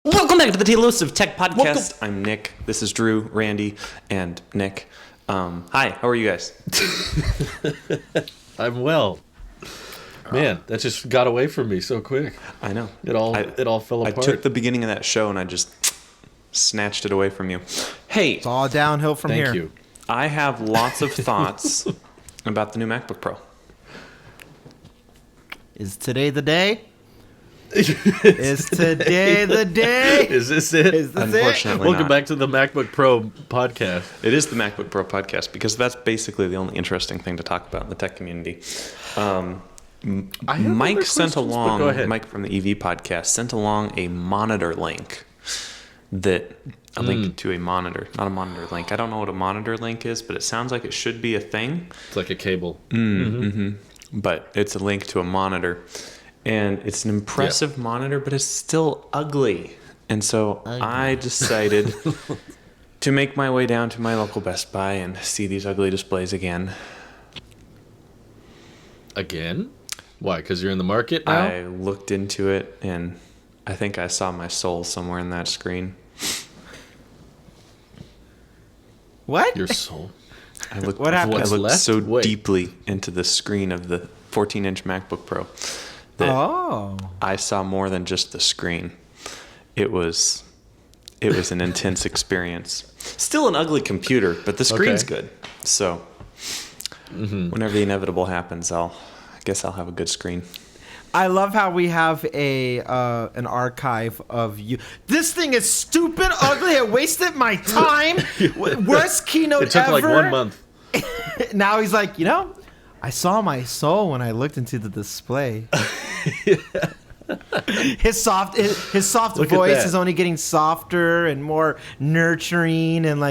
Welcome back to the Elusive Tech Podcast. I'm Nick. This is Drew, Randy, and Nick. Hi, how are you guys? I'm well. Man, that just got away from me so quick. I know. It all fell apart. I took the beginning of that show and I just snatched it away from you. Hey. It's all downhill from here. Thank you. I have lots of thoughts about the new MacBook Pro. Is today the day? Is today the day? Is this it? Is this Unfortunately Welcome not. back to the MacBook Pro podcast. It is the MacBook Pro podcast because that's basically the only interesting thing to talk about in the tech community. Mike sent along, Mike from the EV podcast sent along a monitor link that a link to a monitor, not a monitor link. I don't know what a monitor link is, but it sounds like it should be a thing. It's like a cable. But it's a link to a monitor. And it's an impressive monitor, but it's still ugly. And so I decided to make my way down to my local Best Buy and see these ugly displays again. Again? Why? Because you're in the market now? I looked into it, and I think I saw my soul somewhere in that screen. What? Your soul. I looked, What happened? I What's looked left? so Wait. deeply into the screen of the 14-inch MacBook Pro that I saw more than just the screen. It was an intense experience. Still an ugly computer, but the screen's good. So whenever the inevitable happens, I guess I'll have a good screen. I love how we have an archive of you. This thing is stupid, ugly. It wasted my time. Worst keynote ever. It took like 1 month. Now he's like, I saw my soul when I looked into the display. His soft Look at voice that. is only getting softer and more nurturing, and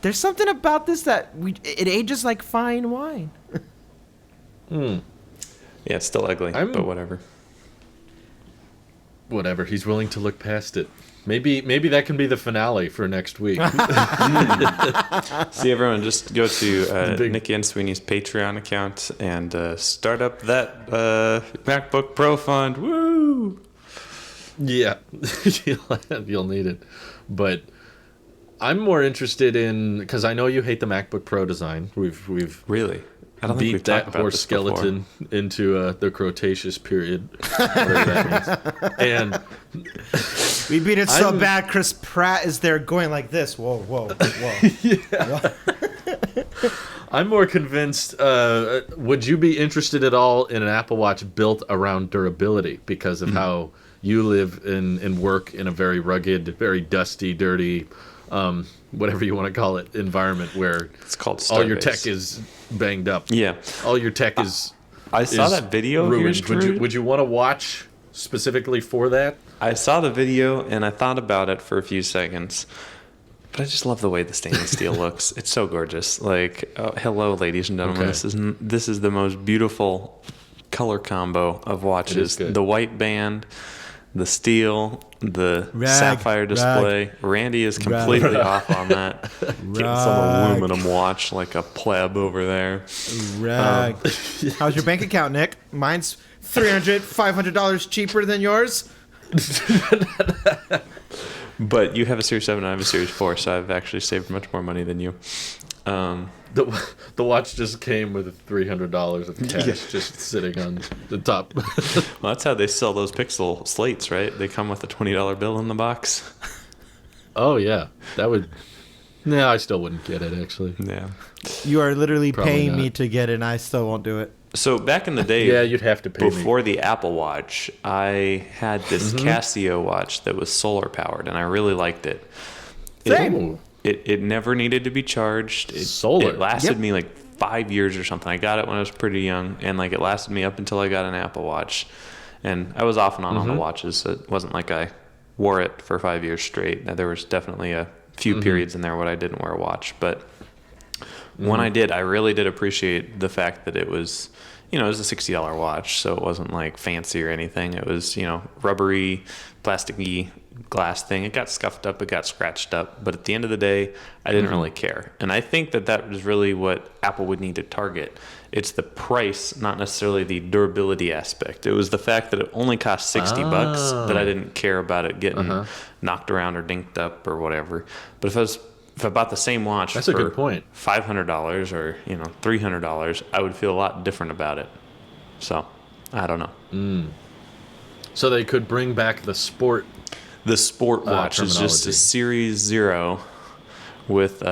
there's something about this that it ages like fine wine. Yeah, it's still ugly, but whatever. Whatever. He's willing to look past it. Maybe that can be the finale for next week. See, everyone, just go to Nick and Sweeney's Patreon account and start up that MacBook Pro fund. Woo! Yeah, you'll need it. But I'm more interested in, because I know you hate the MacBook Pro design. We've Really? I don't think beat we've that talked about horse this skeleton into the Cretaceous period. Whatever that means. And We beat it so bad, Chris Pratt is there going like this. Whoa, whoa, whoa. I'm more convinced, would you be interested at all in an Apple Watch built around durability because of how you live and work in a very rugged, very dusty, dirty, whatever you want to call it, environment where It's called all your Starbase. tech is banged up. Yeah. All your tech is I saw is that video of ruined. yours, Drew. Would you want to watch specifically for that? I saw the video and I thought about it for a few seconds, but I just love the way the stainless steel looks. It's so gorgeous. Like, hello, ladies and gentlemen. Okay. This is the most beautiful color combo of watches. good. The white band, the steel, the sapphire display. Randy is completely off on that. Getting some aluminum watch like a pleb over there. Rag. How's your bank account, Nick? Mine's $300, $500 cheaper than yours. But you have a Series 7 and I have a Series 4, so I've actually saved much more money than you. The watch just came with $300 of cash just sitting on the top. Well, that's how they sell those Pixel slates, right? They come with a $20 bill in the box. Oh yeah, that would. No, I still wouldn't get it actually. Yeah. You are literally Probably paying not. me to get it, and I still won't do it. So back in the day, Yeah, you'd have to pay before the Apple Watch, I had this Casio watch that was solar powered, and I really liked it. Same. It never needed to be charged. Solar. It lasted Yep. me like 5 years or something. I got it when I was pretty young, and like it lasted me up until I got an Apple Watch. And I was off and on the watches. So it wasn't like I wore it for 5 years straight. There was definitely a few periods in there when I didn't wear a watch. But when I did, I really did appreciate the fact that it was it was a $60 watch, so it wasn't like fancy or anything. It was, rubbery, plasticky glass thing. It got scuffed up, it got scratched up, but at the end of the day, I didn't really care. And I think that was really what Apple would need to target. It's the price, not necessarily the durability aspect. It was the fact that it only cost $60 that I didn't care about it getting knocked around or dinked up or whatever. But if I bought the same watch That's for a good point. $500 or $300, I would feel a lot different about it. So I don't know. So they could bring back the sport. The sport watch is just a Series 0 with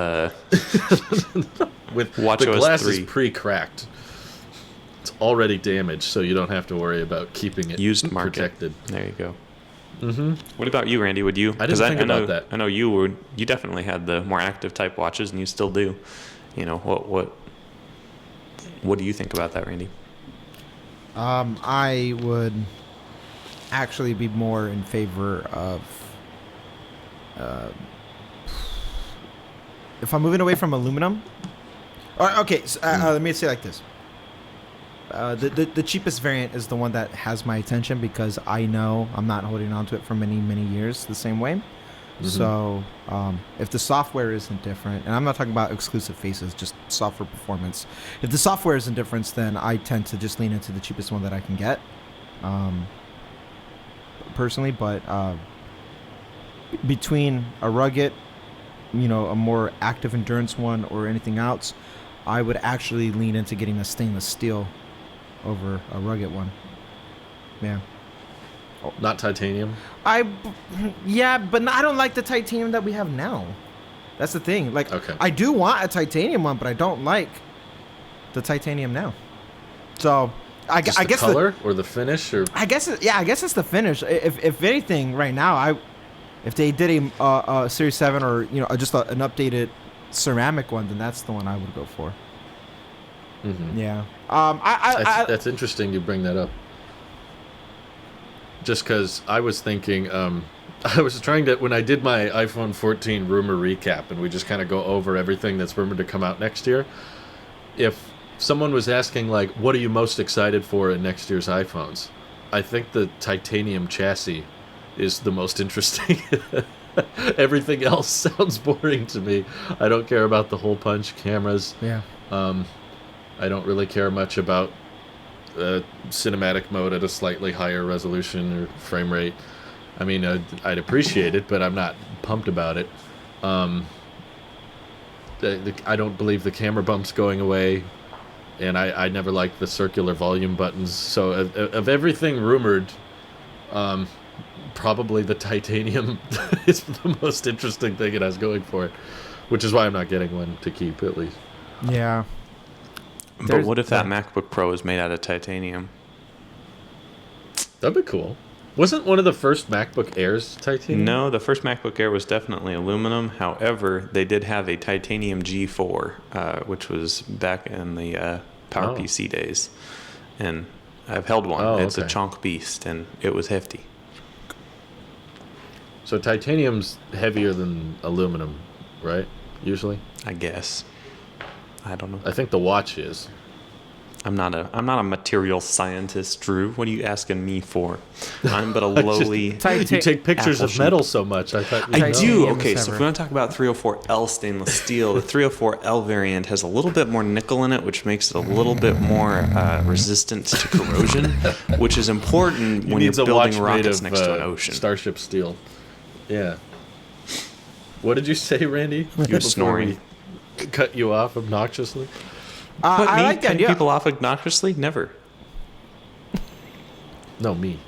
with Watch the OS glass 3. is pre-cracked. It's already damaged, so you don't have to worry about keeping it used market. protected. There you go. What about you, Randy? Would you? I didn't think about that. I know you would. You definitely had the more active type watches, and you still do. What do you think about that, Randy? I would actually be more in favor of if I'm moving away from aluminum. Okay, so, let me say it like this. The cheapest variant is the one that has my attention because I know I'm not holding on to it for many years the same way. So if the software isn't different, and I'm not talking about exclusive faces, just software performance. If the software isn't different, then I tend to just lean into the cheapest one that I can get, personally. But between a rugged, a more active endurance one or anything else, I would actually lean into getting a stainless steel over a rugged one. Yeah. Not titanium? Yeah, but I don't like the titanium that we have now. That's the thing. Like, okay. I do want a titanium one, but I don't like the titanium now. So, I guess the color or the finish, or I guess it's the finish. If anything, right now, if they did a Series 7 or just an updated ceramic one, then that's the one I would go for. Yeah. That's interesting you bring that up. Just because I was thinking, I was trying to, when I did my iPhone 14 rumor recap, and we just kind of go over everything that's rumored to come out next year, if someone was asking, like, what are you most excited for in next year's iPhones, I think the titanium chassis is the most interesting. Everything else sounds boring to me. I don't care about the hole punch cameras. Yeah. I don't really care much about cinematic mode at a slightly higher resolution or frame rate. I mean, I'd appreciate it, but I'm not pumped about it. I don't believe the camera bump's going away, and I never liked the circular volume buttons. So of everything rumored, probably the titanium is the most interesting thing it has going for it, which is why I'm not getting one to keep, at least. Yeah. But what if that MacBook Pro is made out of titanium? That'd be cool. Wasn't one of the first MacBook Airs titanium? No, the first MacBook Air was definitely aluminum. However, they did have a titanium G4, which was back in the PowerPC days. And I've held one. It's a chonk beast, and it was hefty. So titanium's heavier than aluminum, right? Usually? I guess. I don't know. I think the watch is. I'm not a material scientist, Drew. What are you asking me for? I'm but a lowly. You take pictures of metal so much. I thought. I do. Okay, so if we want to talk about 304L stainless steel, the 304L variant has a little bit more nickel in it, which makes it a little bit more resistant to corrosion, which is important when you're building rockets next to an ocean. Starship steel. Yeah. What did you say, Randy? You were snoring. Cut you off obnoxiously. I like that idea. People off obnoxiously? Never. No, me.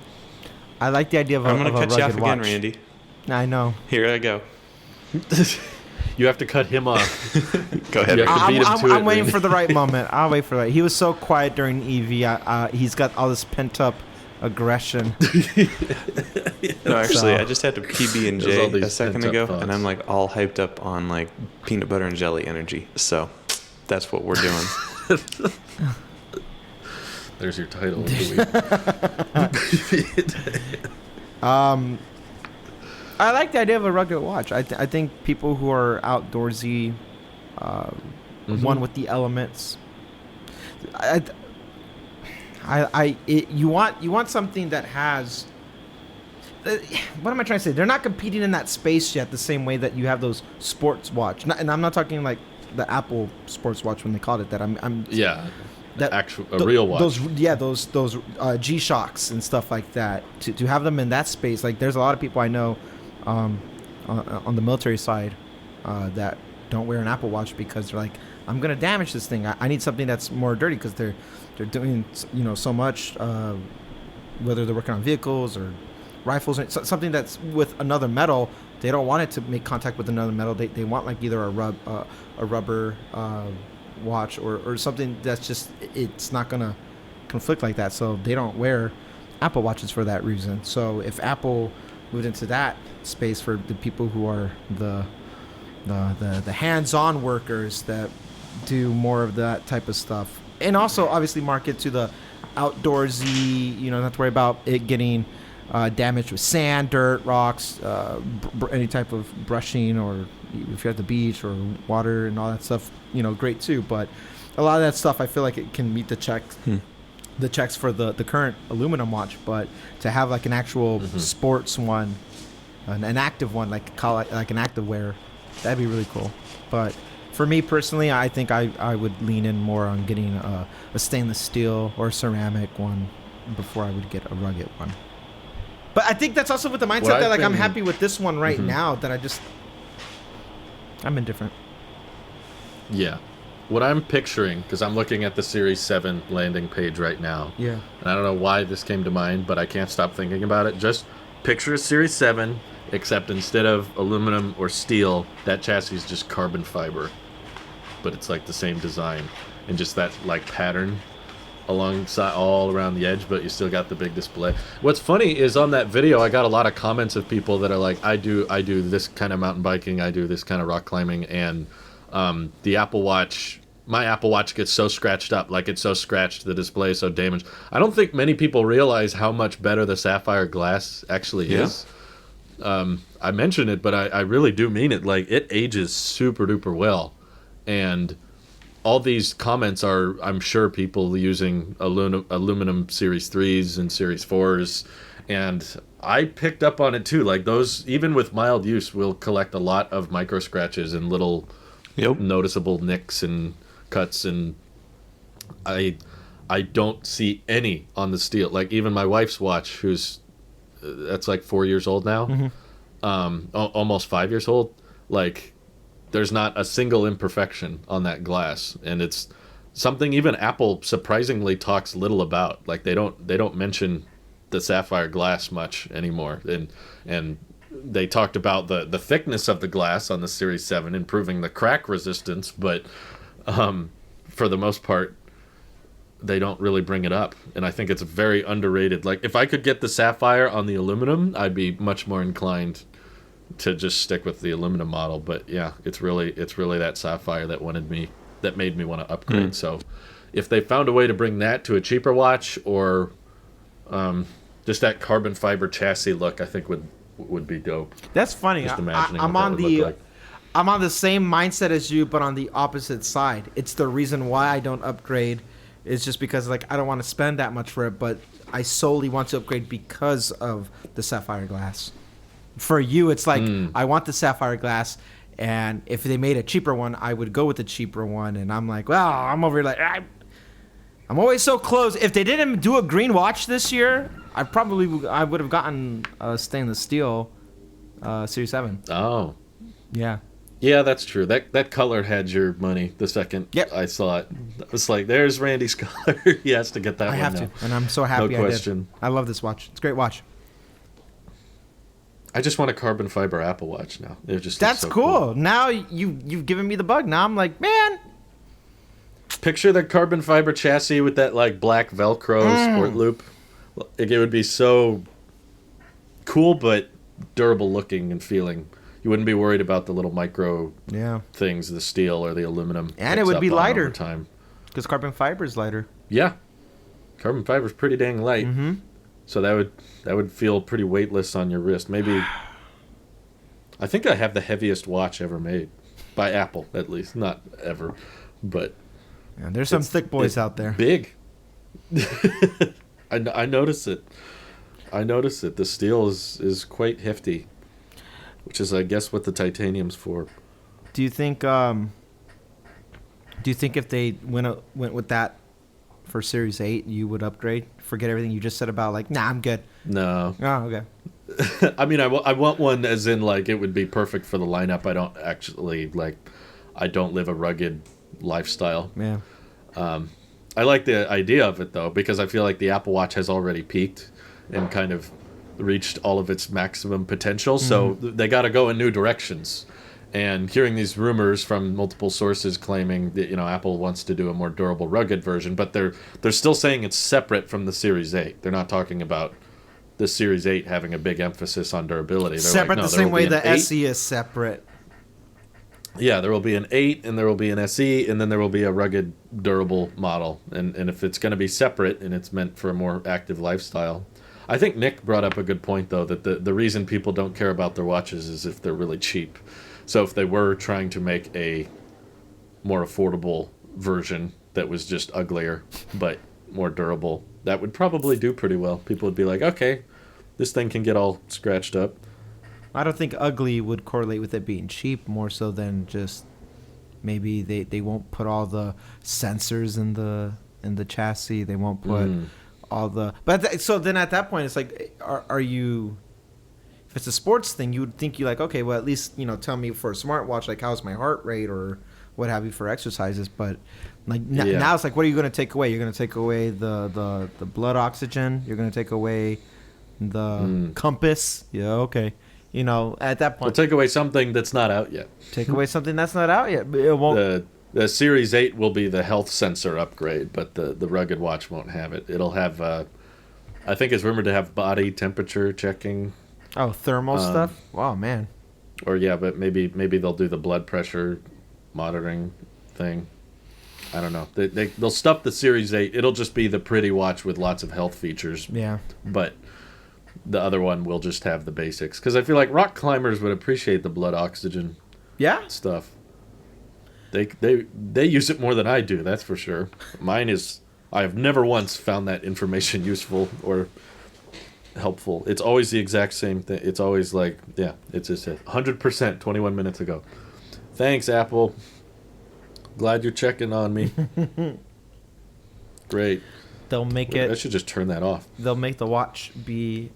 I like the idea of I'm going to cut you off watch. again, Randy. I know. Here I go. You have to cut him off. Go ahead. You have to beat him to it, I'm waiting Randy. for the right moment. I'll wait for that. He was so quiet during EV. He's got all this pent up aggression. No, actually, I just had to PB&J a second ago, thoughts. and I'm like all hyped up on like peanut butter and jelly energy. So that's what we're doing. There's your title of the week. I like the idea of a rugged watch. I think people who are outdoorsy, one with the elements. You want something that has. What am I trying to say? They're not competing in that space yet the same way that you have those sports watch. And I'm not talking like the Apple sports watch when they called it that. Real watch. Those G-Shocks and stuff like that. To have them in that space, like there's a lot of people I know on the military side that don't wear an Apple Watch because they're like, I'm gonna damage this thing. I need something that's more dirty because they're doing so much, whether they're working on vehicles or rifles or something that's with another metal. They don't want it to make contact with another metal. They want like either a rubber watch or something that's just it's not gonna conflict like that. So they don't wear Apple Watches for that reason. So if Apple moved into that space for the people who are the hands-on workers that do more of that type of stuff, and also obviously market to the outdoorsy, not have to worry about it getting damaged with sand, dirt, rocks, any type of brushing, or if you're at the beach or water and all that stuff, great too. But a lot of that stuff, I feel like it can meet the checks for the current aluminum watch. But to have like an actual sports one, an active one, call it like an active wear, that'd be really cool. But for me personally, I think I would lean in more on getting a stainless steel or ceramic one before I would get a rugged one. But I think that's also with the mindset that I'm happy with this one right now, that I'm indifferent. Yeah. What I'm picturing, because I'm looking at the Series 7 landing page right now. Yeah. And I don't know why this came to mind, but I can't stop thinking about it. Just picture a Series 7, except instead of aluminum or steel, that chassis is just carbon fiber. But it's like the same design. And just that like pattern alongside all around the edge, but you still got the big display. What's funny is on that video I got a lot of comments of people that are like, I do this kind of mountain biking, I do this kind of rock climbing, and the Apple Watch, my Apple Watch gets so scratched up, like it's so scratched, the display is so damaged. I don't think many people realize how much better the sapphire glass actually is. I mention it, but I really do mean it. Like, it ages super duper well, and all these comments are, I'm sure, people using aluminum Series 3s and Series 4s. And I picked up on it too. Like, those, even with mild use, will collect a lot of micro scratches and little noticeable nicks and cuts. And I don't see any on the steel. Like, even my wife's watch, that's like 4 years old now, almost 5 years old. Like, there's not a single imperfection on that glass, and it's something even Apple surprisingly talks little about. Like, they don't mention the sapphire glass much anymore, and they talked about the thickness of the glass on the Series 7, improving the crack resistance, but for the most part, they don't really bring it up, and I think it's very underrated. Like, if I could get the sapphire on the aluminum, I'd be much more inclined to just stick with the aluminum model. But yeah, it's really that sapphire that made me want to upgrade. So if they found a way to bring that to a cheaper watch, or just that carbon fiber chassis look, I think would be dope. That's funny. Just imagining I'm what on that would look like. I'm on the same mindset as you, but on the opposite side. It's the reason why I don't upgrade. It's just because I don't want to spend that much for it, but I solely want to upgrade because of the sapphire glass. For you, it's like, I want the sapphire glass, and if they made a cheaper one, I would go with the cheaper one. And I'm like, well, I'm over here like, I'm always so close. If they didn't do a green watch this year, I would have gotten a stainless steel Series 7. Oh. Yeah. Yeah, that's true. That color had your money the second I saw it. I was like, there's Randy's color. He has to get that one now. I have to, and I'm so happy no question. I did. I love this watch. It's a great watch. I just want a carbon fiber Apple Watch now. That's so cool. Now you've given me the bug. Now I'm like, man. Picture the carbon fiber chassis with that like black Velcro sport loop. It would be so cool, but durable looking and feeling. You wouldn't be worried about the little micro things, the steel or the aluminum. And it would be lighter over time. Because carbon fiber is lighter. Yeah, carbon fiber is pretty dang light. Mm-hmm. So that would feel pretty weightless on your wrist. Maybe. I think I have the heaviest watch ever made, by Apple at least, not ever, but. Yeah, there's some thick boys out there. Big. I notice it. I notice it. The steel is quite hefty, which is, I guess, what the titanium's for. Do you think if they went with that for Series 8, you would upgrade? Forget everything you just said about, like, nah, I'm good. No. Oh, okay. I mean, I want one as in, like, it would be perfect for the lineup. I don't actually, like, I don't live a rugged lifestyle. Yeah. I like the idea of it, though, because I feel like the Apple Watch has already peaked and kind of reached all of its maximum potential. So they got to go in new directions. And hearing these rumors from multiple sources claiming that, Apple wants to do a more durable, rugged version, but they're still saying it's separate from the Series 8. They're not talking about the Series 8 having a big emphasis on durability. They're Separate like, no, the same way the 8. SE is separate. Yeah, there will be an 8, and there will be an SE, and then there will be a rugged, durable model. And if it's going to be separate, and it's meant for a more active lifestyle. I think Nick brought up a good point, though, that the reason people don't care about their watches is if they're really cheap. So if they were trying to make a more affordable version that was just uglier but more durable, that would probably do pretty well. People would be like, okay, this thing can get all scratched up. I don't think ugly would correlate with it being cheap, more so than just maybe they won't put all the sensors in the chassis. They won't put all the... But so then at that point, it's like, are you... If it's a sports thing, you would think you like, okay, well, at least, tell me for a smartwatch, like, how's my heart rate or what have you for exercises. But like now it's like, what are you going to take away? You're going to take away the blood oxygen. You're going to take away the compass. Yeah, okay. At that point. We'll take away something that's not out yet. Take away something that's not out yet. It won't. The Series 8 will be the health sensor upgrade, but the rugged watch won't have it. It'll have, I think it's rumored to have body temperature checking. Oh, thermal stuff? Wow, man. Or yeah, but maybe they'll do the blood pressure monitoring thing. I don't know. They'll stuff the Series 8. It'll just be the pretty watch with lots of health features. Yeah. But the other one will just have the basics. Because I feel like rock climbers would appreciate the blood oxygen stuff. They use it more than I do, that's for sure. Mine is... I have never once found that information useful or... helpful. It's always the exact same thing. It's always like, yeah, it's just 100% 21 minutes ago. Thanks, Apple. Glad you're checking on me. Great. They'll make it... I should just turn that off. They'll make the watch be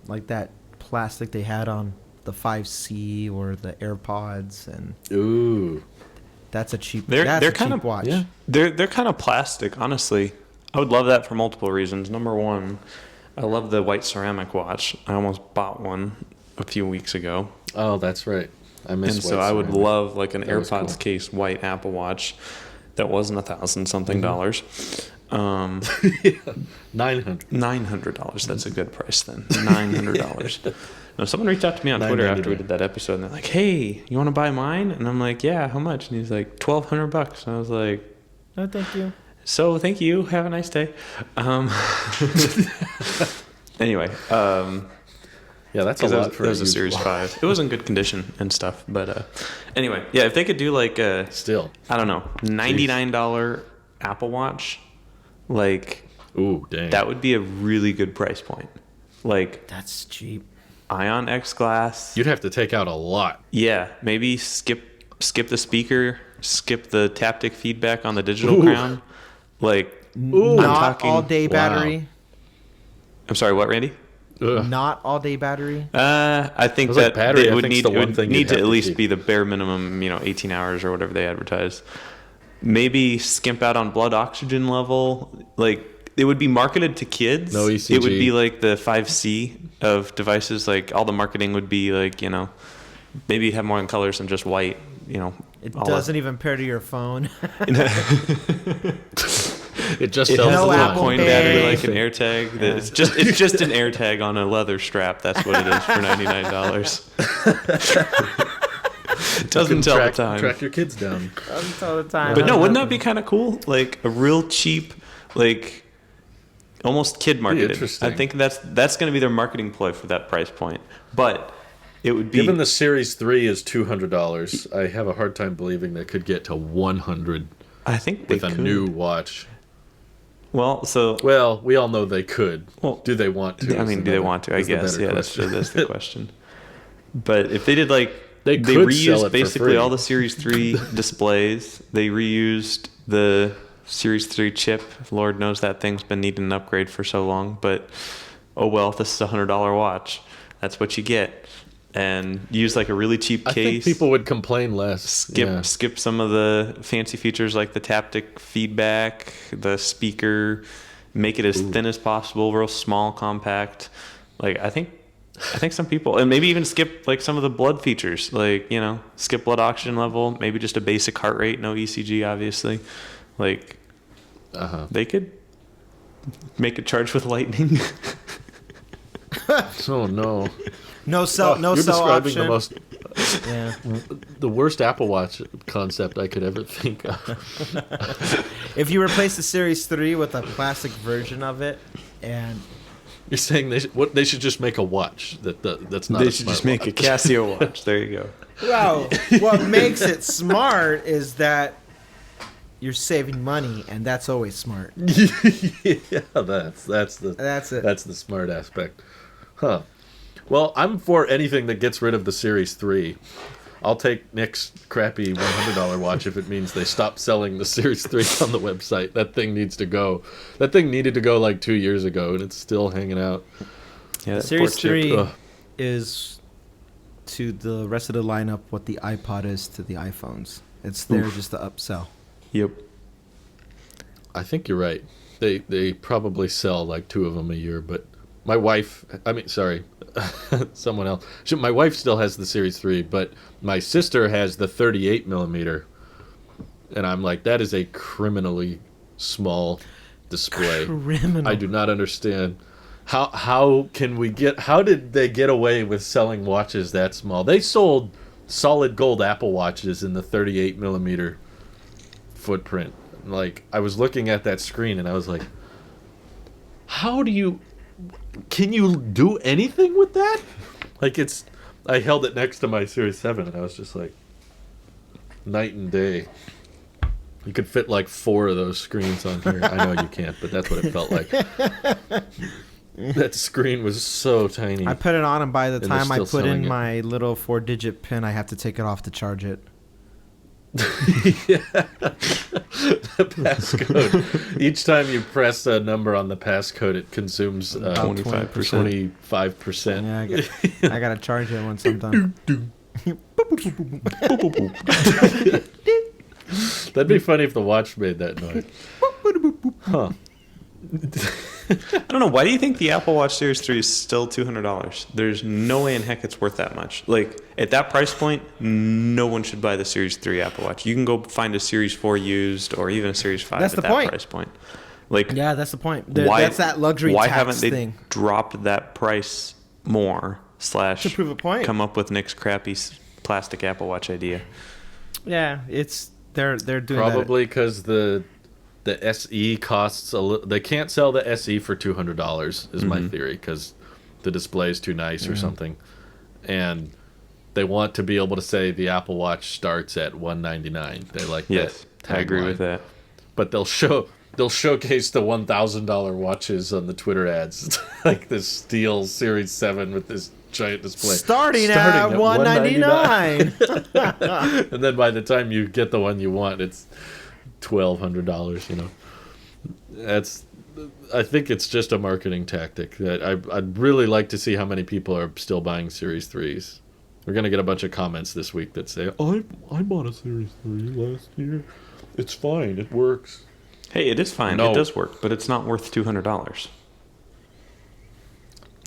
like that plastic they had on the 5C or the AirPods, and ooh, that's a cheap. They're cheap kind of watch. Yeah. They're kind of plastic, honestly. I would love that for multiple reasons. Number one, I love the white ceramic watch. I almost bought one a few weeks ago. Oh, that's right. I miss. And so I would love like an AirPods cool. case white Apple Watch that wasn't $1,000-something dollars. $900. That's a good price then. $900. Now, someone reached out to me on Twitter after we did that episode, and they're like, "Hey, you want to buy mine?" And I'm like, "Yeah, how much?" And he's like, $1,200. And I was like, "No, thank you." So thank you. Have a nice day. Anyway, yeah, that's a lot for it was a Series 5. It was in good condition and stuff, but anyway, yeah, if they could do like a still, I don't know, $99 Apple Watch, like, ooh, dang, that would be a really good price point. Like, that's cheap. Ion X Glass. You'd have to take out a lot. Yeah, maybe skip the speaker, skip the taptic feedback on the digital crown. Like, not all day battery. Wow. I'm sorry, what, Randy? Ugh. Not all day battery. I think like that battery, it would need to at least keep. be the bare minimum, 18 hours or whatever they advertise. Maybe skimp out on blood oxygen level. Like, it would be marketed to kids. No ECG. It would be like the 5C of devices. Like, all the marketing would be like, maybe have more in colors than just white. It doesn't even pair to your phone. It just has tells a no little Apple coin Pay. battery like an AirTag. Yeah. It's just an AirTag on a leather strap. That's what it is for $99. It doesn't tell the time. Track your kids down. Doesn't tell the time. But no, wouldn't that be kind of cool? Like a real cheap, like almost kid marketed. Interesting. I think that's going to be their marketing ploy for that price point. But it would be, given the Series 3 is $200, I have a hard time believing they could get to $100 I think with a new watch. Well, so Well, we all know they could. Well, do they want to? I mean, do they want to? I guess. Yeah, that's the question. But if they did they could sell reused it basically for free. all the Series 3 displays. They reused the Series 3 chip. Lord knows that thing's been needing an upgrade for so long. But oh well, this is a $100 watch. That's what you get. And use like a really cheap case. I think people would complain less. Skip some of the fancy features like the taptic feedback, the speaker, make it as thin as possible, real small, compact. Like I think some people, and maybe even skip like some of the blood features, like, skip blood oxygen level, maybe just a basic heart rate, no ECG, obviously. Like they could make a charge with lightning. Oh no. No cell You're describing option. the worst Apple Watch concept I could ever think of. If you replace the Series 3 with a plastic version of it, and you're saying they should just make a watch that's not. They a should smart just make a watch. Casio watch. There you go. well, what makes it smart is that you're saving money, and that's always smart. Yeah, that's it. That's the smart aspect. Huh. Well, I'm for anything that gets rid of the Series 3. I'll take Nick's crappy $100 watch if it means they stop selling the Series 3 on the website. That thing needs to go. That thing needed to go like 2 years ago, and it's still hanging out. Yeah, The Series 3 is to the rest of the lineup what the iPod is to the iPhones. It's there just to upsell. Yep. I think you're right. They probably sell like 2 of them a year, but someone else. My wife still has the Series 3, but my sister has the 38 millimeter, and I'm like, that is a criminally small display. Criminal. I do not understand how did they get away with selling watches that small? They sold solid gold Apple Watches in the 38 millimeter footprint. Like, I was looking at that screen and I was like, can you do anything with that? Like, I held it next to my Series 7 and I was just like, night and day. You could fit like 4 of those screens on here. I know you can't, but that's what it felt like. That screen was so tiny. I put it on, and by the time I still put in selling it. my little 4-digit pin, I have to take it off to charge it. Yeah. The passcode. Each time you press a number on the passcode, it consumes 25%. Yeah, I gotta charge it once I'm done. That'd be funny if the watch made that noise. Huh. I don't know. Why do you think the Apple Watch Series 3 is still $200? There's no way in heck it's worth that much. Like, at that price point, no one should buy the Series 3 Apple Watch. You can go find a Series 4 used or even a Series 5 That's at the that point. price point. Like, Yeah, that's the point. That's that luxury why tax haven't they thing. dropped that price more / To prove a point. come up with Nick's crappy plastic Apple Watch idea? Yeah, they're doing Probably because the SE costs a little. They can't sell the SE for $200 is my theory, because the display is too nice or something, and they want to be able to say the Apple Watch starts at $199. They like Yes, that. I agree tagline. with that. But they'll showcase the $1,000 watches on the Twitter ads, like this steel Series 7 with this giant display, starting at $199. and then by the time you get the one you want, it's $1,200. You know, I think it's just a marketing tactic. That I'd really like to see how many people are still buying Series 3s. We're gonna get a bunch of comments this week that say, I bought a Series 3 last year. It's fine. It works. Hey, it is fine. No. It does work, but it's not worth $200.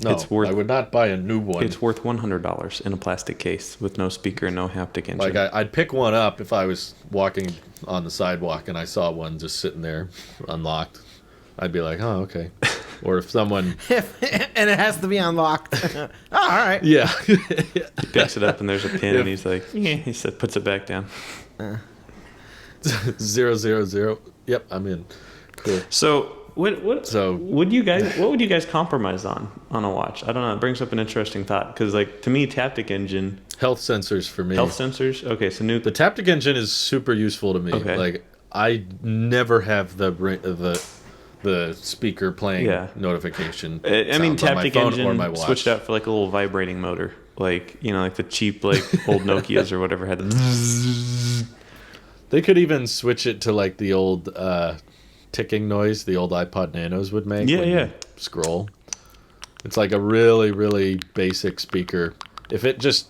No, It's worth- I would not buy a new one. It's worth $100 in a plastic case with no speaker and no haptic engine. Like, I'd pick one up if I was walking on the sidewalk and I saw one just sitting there unlocked. I'd be like, oh, okay. Or if someone... And it has to be unlocked. Oh, all right. Yeah. He picks it up and there's a pin and he's like, yeah. He said, puts it back down. 000. Yep, I'm in. Cool. So what So- would you guys compromise on a watch? I don't know. It brings up an interesting thought because, like, to me, taptic engine, Health sensors for me. health sensors. Okay, so new. The taptic engine is super useful to me. Okay. Like, I never have the the speaker playing notification. I mean, sounds on my Taptic phone Engine or my watch. switched out for like a little vibrating motor, like like the cheap old Nokias or whatever had. They could even switch it to like the old ticking noise the old iPod Nanos would make. Yeah, when you scroll. It's like a really, really basic speaker. If it just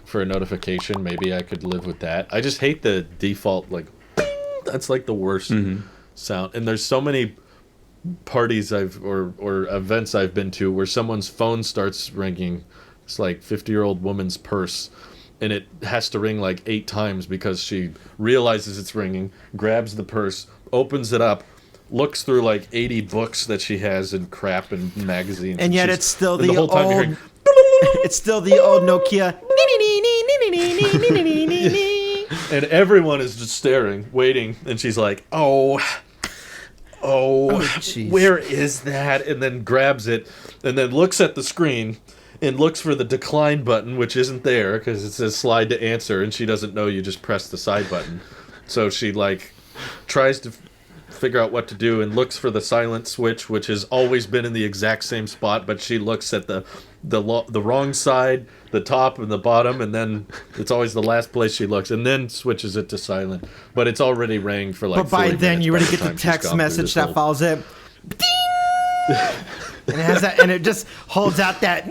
for a notification, maybe I could live with that. I just hate the default like. Bing! That's like the worst sound. And there's so many parties or events I've been to where someone's phone starts ringing. It's like 50-year-old woman's purse, and it has to ring like 8 times because she realizes it's ringing, grabs the purse, opens it up, looks through like 80 books that she has and crap and magazines, and yet it's still the whole time old. hearing, it's still the old Nokia. and everyone is just staring, waiting, and she's like, "Oh, where is that?" And then grabs it, and then looks at the screen. And looks for the decline button, which isn't there because it says slide to answer, and she doesn't know you just press the side button. So she like tries to figure out what to do and looks for the silent switch, which has always been in the exact same spot, but she looks at the wrong side, the top and the bottom, and then it's always the last place she looks, and then switches it to silent. But it's already rang for like. But by 40 then you already get minutes the text message that whole... follows it. Ding! And it has that, and it just holds out that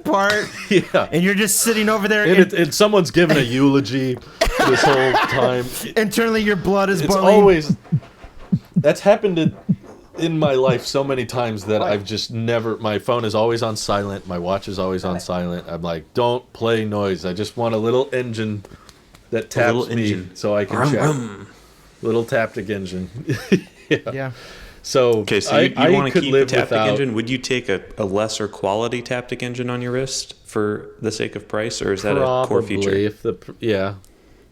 part. Yeah. And you're just sitting over there. And someone's giving a eulogy this whole time. Internally, your blood is boiling. Always. That's happened in my life so many times that I've just never. My phone is always on silent. My watch is always on silent. I'm like, don't play noise. I just want a little engine that taps me so I can chat. Little Taptic engine. Yeah. So you want to keep the Taptic without... engine? Would you take a lesser quality Taptic engine on your wrist for the sake of price, or is that a core feature?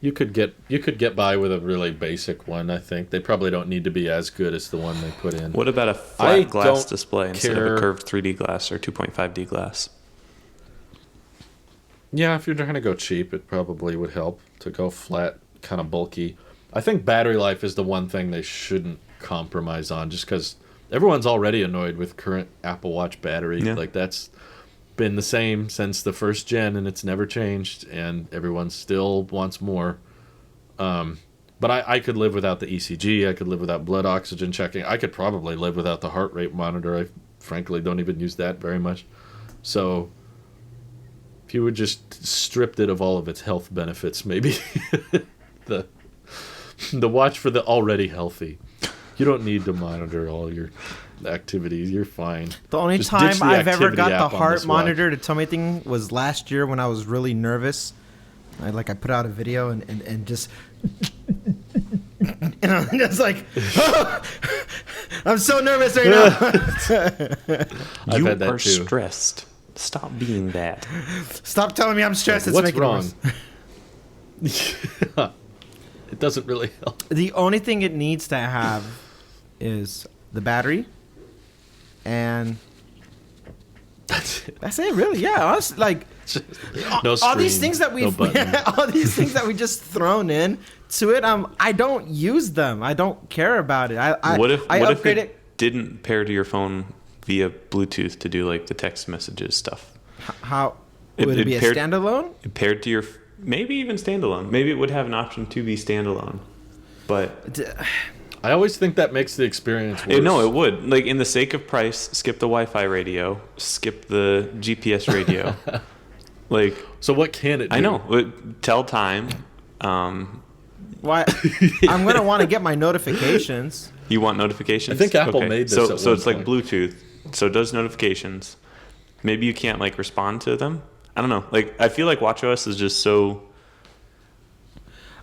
You could get by with a really basic one. I think they probably don't need to be as good as the one they put in. What about a flat glass display instead of a curved 3D glass or 2.5D glass? Yeah, if you're trying to go cheap, it probably would help to go flat, kind of bulky. I think battery life is the one thing they shouldn't compromise on, just because everyone's already annoyed with current Apple Watch battery. Like that's been the same since the first gen, and it's never changed, and everyone still wants more. But I could live without the ECG. I could live without blood oxygen checking. I could probably live without the heart rate monitor. I frankly don't even use that very much. So if you would just stripped it of all of its health benefits, maybe the watch for the already healthy. You don't need to monitor all your activities. You're fine. The only time I've ever got the heart monitor to tell me anything was last year when I was really nervous. I put out a video and just and I'm just like, oh, I'm so nervous right now. You are stressed. Stop being that. Stop telling me I'm stressed. It's what's making wrong? It worse. It doesn't really help. The only thing it needs to have is the battery, and that's it. Really, yeah. Honestly, like no screen, all these things that we've all these things that we just thrown in to it. I don't use them. I don't care about it. What if it didn't pair to your phone via Bluetooth to do like the text messages stuff? How would it be a standalone? It paired to your. Maybe even standalone. Maybe it would have an option to be standalone. But I always think that makes the experience worse. No, it would. Like, in the sake of price, skip the Wi-Fi radio, skip the GPS radio. Like, so what can it do? I know. Tell time. Why? I'm going to want to get my notifications. You want notifications? I think Apple made this So it's like Bluetooth. So it does notifications. Maybe you can't, like, respond to them. I don't know. Like, I feel like WatchOS is just so...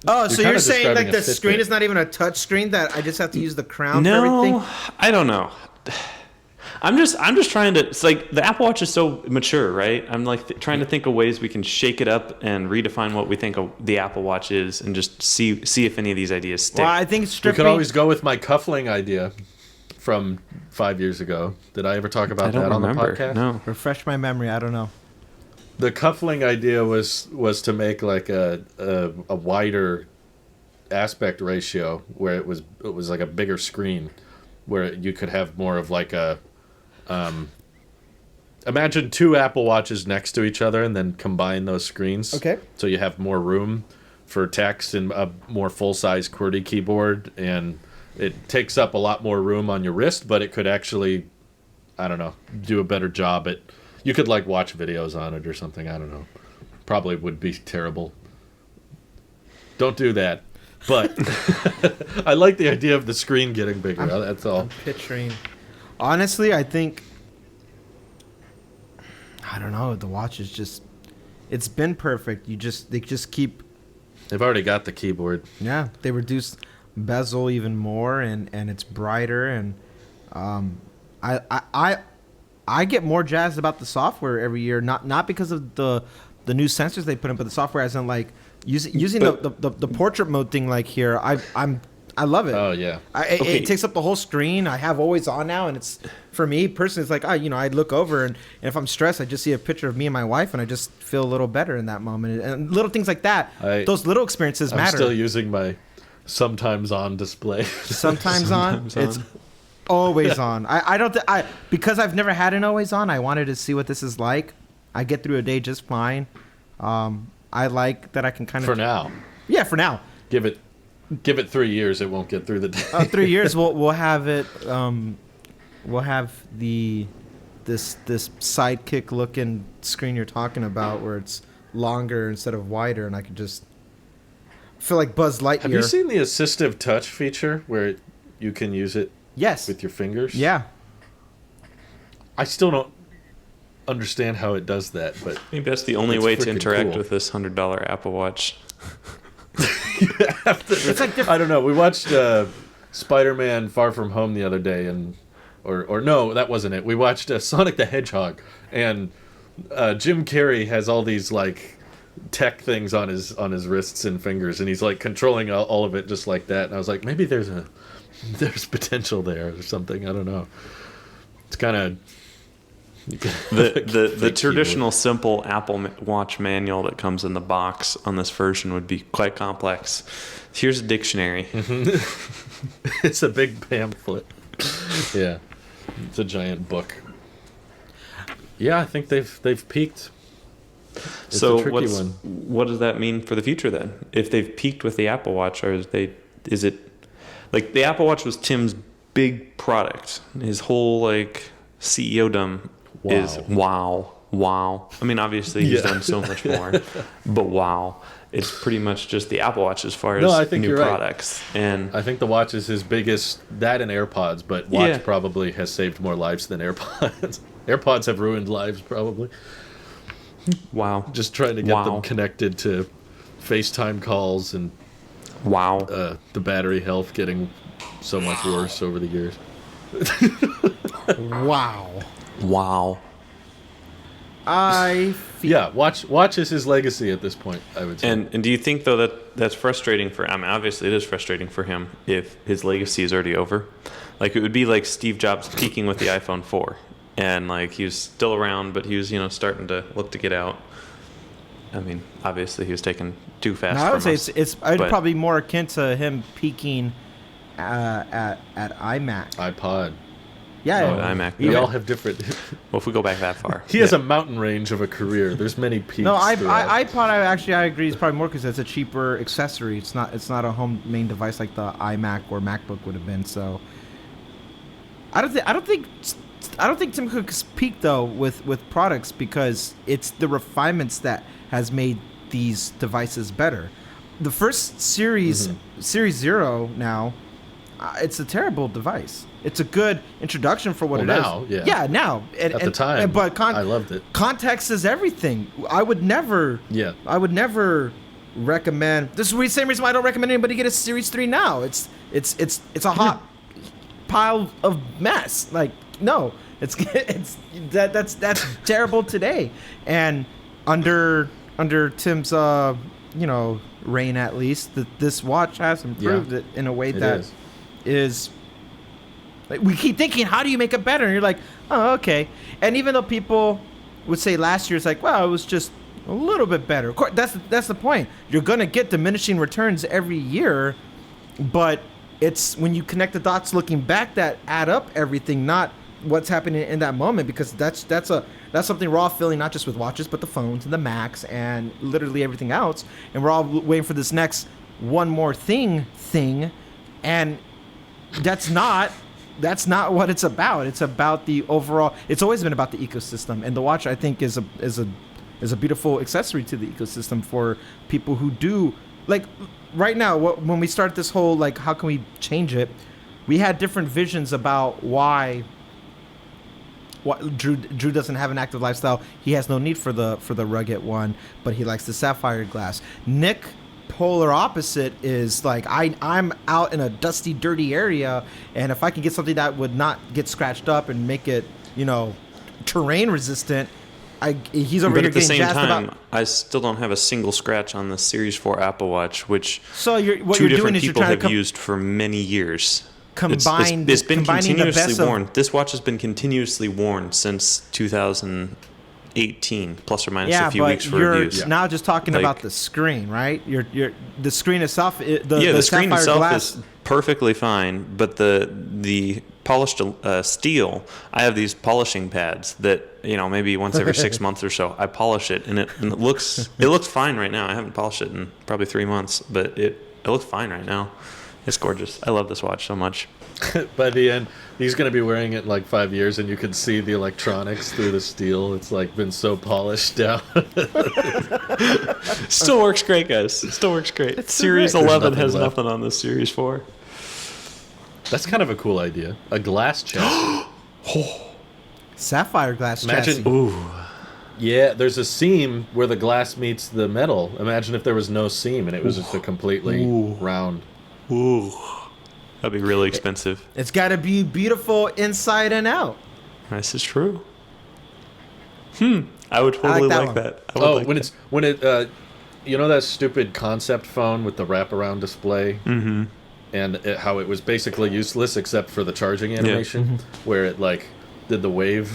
Oh, so you're saying like the screen is not even a touch screen, that I just have to use the crown for everything? No, I don't know. I'm just trying to... It's like the Apple Watch is so mature, right? I'm like trying to think of ways we can shake it up and redefine what we think the Apple Watch is, and just see if any of these ideas stick. Well, I think we could always go with my cuffling idea from 5 years ago. Did I ever talk about that on the podcast? No. Refresh my memory. I don't know. The cuffling idea was to make like a wider aspect ratio, where it was like a bigger screen, where you could have more of like a imagine two Apple Watches next to each other and then combine those screens. Okay. So you have more room for text and a more full-size QWERTY keyboard, and it takes up a lot more room on your wrist, but it could actually, I don't know, do a better job at... You could, like, watch videos on it or something. I don't know. Probably would be terrible. Don't do that. But I like the idea of the screen getting bigger. That's all. I'm picturing... Honestly, I think... I don't know. The watch is just... It's been perfect. They just keep... They've already got the keyboard. Yeah. They reduced bezel even more, and it's brighter, and I get more jazzed about the software every year, not because of the new sensors they put in, but the software as in like using the portrait mode thing like here. I love it. Oh yeah. It takes up the whole screen. I have always on now, and it's for me personally. It's like I look over, and if I'm stressed, I just see a picture of me and my wife, and I just feel a little better in that moment. And little things like that. Those little experiences matter. I'm still using my sometimes on display. Sometimes on. It's always on. Because I've never had an always on. I wanted to see what this is like. I get through a day just fine. I like that I can kind of for now. Yeah, for now. Give it 3 years, it won't get through the day. 3 years, we'll have it. We'll have this sidekick looking screen you're talking about, where it's longer instead of wider, and I can just feel like Buzz Lightyear. Have you seen the assistive touch feature where you can use it? Yes. With your fingers? Yeah. I still don't understand how it does that, but maybe that's the only way to interact cool. with this $100 Apple Watch. It's like I don't know. We watched Spider-Man: Far From Home the other day, and or no, that wasn't it. We watched Sonic the Hedgehog, and Jim Carrey has all these like tech things on his wrists and fingers, and he's like controlling all of it just like that. And I was like, maybe there's potential there or something. I don't know. It's kind of the traditional simple Apple Watch manual that comes in the box on this version would be quite complex. Here's a dictionary. Mm-hmm. It's a big pamphlet. Yeah, it's a giant book. Yeah, I think they've peaked. It's so a tricky one. What does that mean for the future then? If they've peaked with the Apple Watch, or is it like the Apple Watch was Tim's big product? His whole like CEO-dom is wow. I mean, obviously he's done so much more, but wow. It's pretty much just the Apple Watch as far as new products. Right. And I think the Watch is his biggest, that and AirPods, but Watch probably has saved more lives than AirPods. AirPods have ruined lives probably. Wow. Just trying to get them connected to FaceTime calls and the battery health getting so much worse over the years. Wow. Watch is his legacy at this point, I would say. And do you think though that's frustrating for? I mean, obviously it is frustrating for him if his legacy is already over. Like it would be like Steve Jobs peaking with the iPhone 4, and like he was still around, but he was starting to look to get out. I mean, obviously he was taken too fast. No, I would say it's probably more akin to him peaking at iMac, iPod. Yeah, iMac. We all have different. Well, if we go back that far, he has a mountain range of a career. There's many peaks. No, iPod. I agree. Is probably more because it's a cheaper accessory. It's not a home main device like the iMac or MacBook would have been. So, I don't think Tim Cook's peaked though with products, because it's the refinements that has made these devices better. The first series, Series 0 now, it's a terrible device. It's a good introduction for what it now, is. Yeah, now. At the time, but I loved it. Context is everything. I would never recommend. This is the same reason why I don't recommend anybody get a Series 3 now. It's a hot pile of mess. Like, no, that's terrible today. And under Tim's reign, at least, this watch has improved it in a way that is like, we keep thinking, how do you make it better? And you're like, oh, okay. And even though people would say last year, it's like, well, it was just a little bit better. Of course, that's the point. You're gonna get diminishing returns every year, but it's when you connect the dots looking back that add up everything, not what's happening in that moment, because that's something we're all feeling, not just with watches, but the phones and the Macs and literally everything else. And we're all waiting for this next one more thing. And that's not what it's about. It's about the overall. It's always been about the ecosystem, and the watch, I think, is a beautiful accessory to the ecosystem for people who do like. Right now, when we started this whole like, how can we change it? We had different visions about why. Drew doesn't have an active lifestyle. He has no need for the rugged one, but he likes the sapphire glass. Nic, polar opposite, is like I'm out in a dusty, dirty area, and if I can get something that would not get scratched up and make it, terrain resistant, he's over but here at the getting same jazzed time, about. I still don't have a single scratch on the Series 4 Apple Watch, which So what two you're different doing is you're people trying to have used for many years. combine. It's been combining the continuously best of- worn. This watch has been continuously worn since 2018, plus or minus Yeah, a few but weeks for you're reviews. now just talking Like- about the screen, right? You're the screen itself. The screen sapphire itself glass, is perfectly fine, but the polished steel, I have these polishing pads that maybe once every 6 months or so I polish it, and it looks fine right now. I haven't polished it in probably 3 months, but it looks fine right now. It's gorgeous. I love this watch so much. By the end, he's going to be wearing it in like 5 years, and you can see the electronics through the steel. It's like been so polished down. Still works great, guys. Still works great. It's Series great. 11 There's has nothing left. nothing on the Series 4. That's kind of a cool idea. A glass chassis. sapphire glass Imagine- chassis. Ooh. Yeah, there's a seam where the glass meets the metal. Imagine if there was no seam and it was just a completely round. Ooh. That'd be really expensive. It's got to be beautiful inside and out. This is true. I would totally that like one. that. I would Oh, like when that. it's when it that stupid concept phone with the wraparound display, and how it was basically useless except for the charging animation, where it like did the wave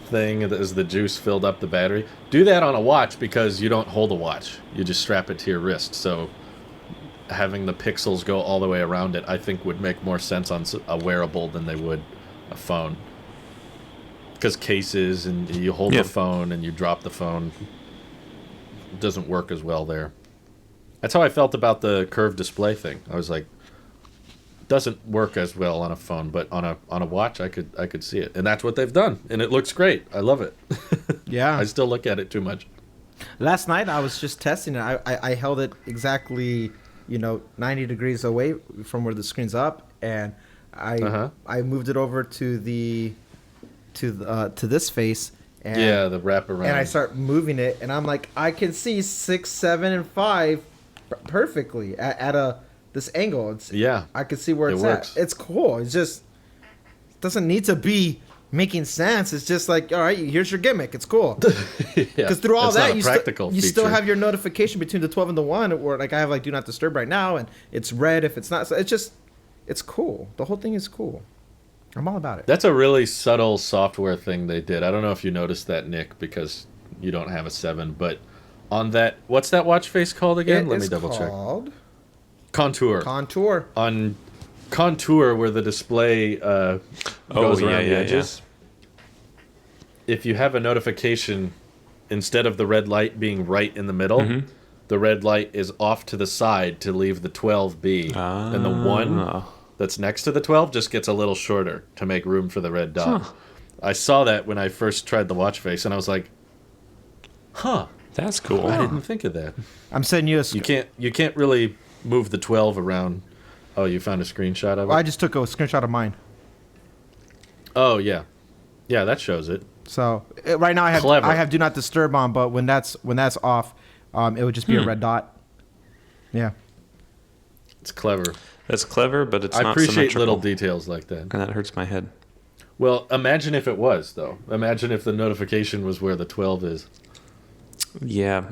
thing as the juice filled up the battery. Do that on a watch, because you don't hold a watch; you just strap it to your wrist. So having the pixels go all the way around it, I think, would make more sense on a wearable than they would a phone. Because cases, and you hold Yeah. the phone and you drop the phone, it doesn't work as well there. That's how I felt about the curved display thing. I was like, doesn't work as well on a phone, but on a watch, I could see it, and that's what they've done, and it looks great. I love it. Yeah. I still look at it too much. Last night I was just testing it. I held it exactly 90 degrees away from where the screen's up, and I moved it over to this face, and Yeah, the wraparound. and I start moving it, and I'm like, I can see 6, 7, and 5 perfectly at this angle. Yeah, I can see where it it's works. at. It's cool. It's just, it doesn't need to be making sense. It's just like, all right, here's your gimmick. It's cool. Because through all That's not that, a you, practical you still feature. have your notification between the 12 and the 1, or like I have like do not disturb right now, and it's red if it's not. So it's cool. The whole thing is cool. I'm all about it. That's a really subtle software thing they did. I don't know if you noticed that, Nick, because you don't have a 7, but on that, what's that watch face called again? Let me double check. Called Contour. Contour. On Contour, where the display goes around the edges, if you have a notification, instead of the red light being right in the middle, the red light is off to the side to leave the 12 be, and the 1 that's next to the 12 just gets a little shorter to make room for the red dot. I saw that when I first tried the watch face, and I was like, huh, That's cool. I didn't think of that. I'm sending you a. You can't really move the 12 around. Oh, you found a screenshot of it? I just took a screenshot of mine. Oh, yeah. Yeah, that shows it. So right now Clever. I have do not disturb on, but when that's off, it would just be a red dot. Yeah. It's clever. That's clever, but it's I not appreciate symmetrical. little details like that. And that hurts my head. Well, imagine if it was, though. Imagine if the notification was where the 12 is. Yeah.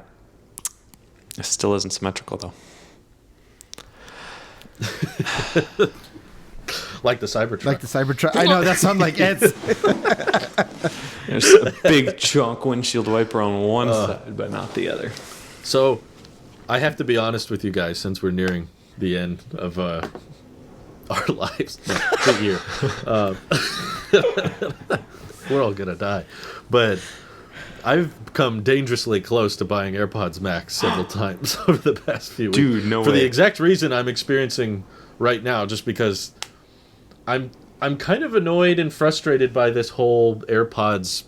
It still isn't symmetrical, though. Like the Cybertruck. Like the Cybertruck. I know that sounds like it's. There's a big chunk windshield wiper on one side, but not the other. So, I have to be honest with you guys, since we're nearing the end of our lives, no, the year. We're all gonna die, but I've come dangerously close to buying AirPods Max several times over the past few weeks. Dude, no way. For the exact reason I'm experiencing right now, just because I'm kind of annoyed and frustrated by this whole AirPods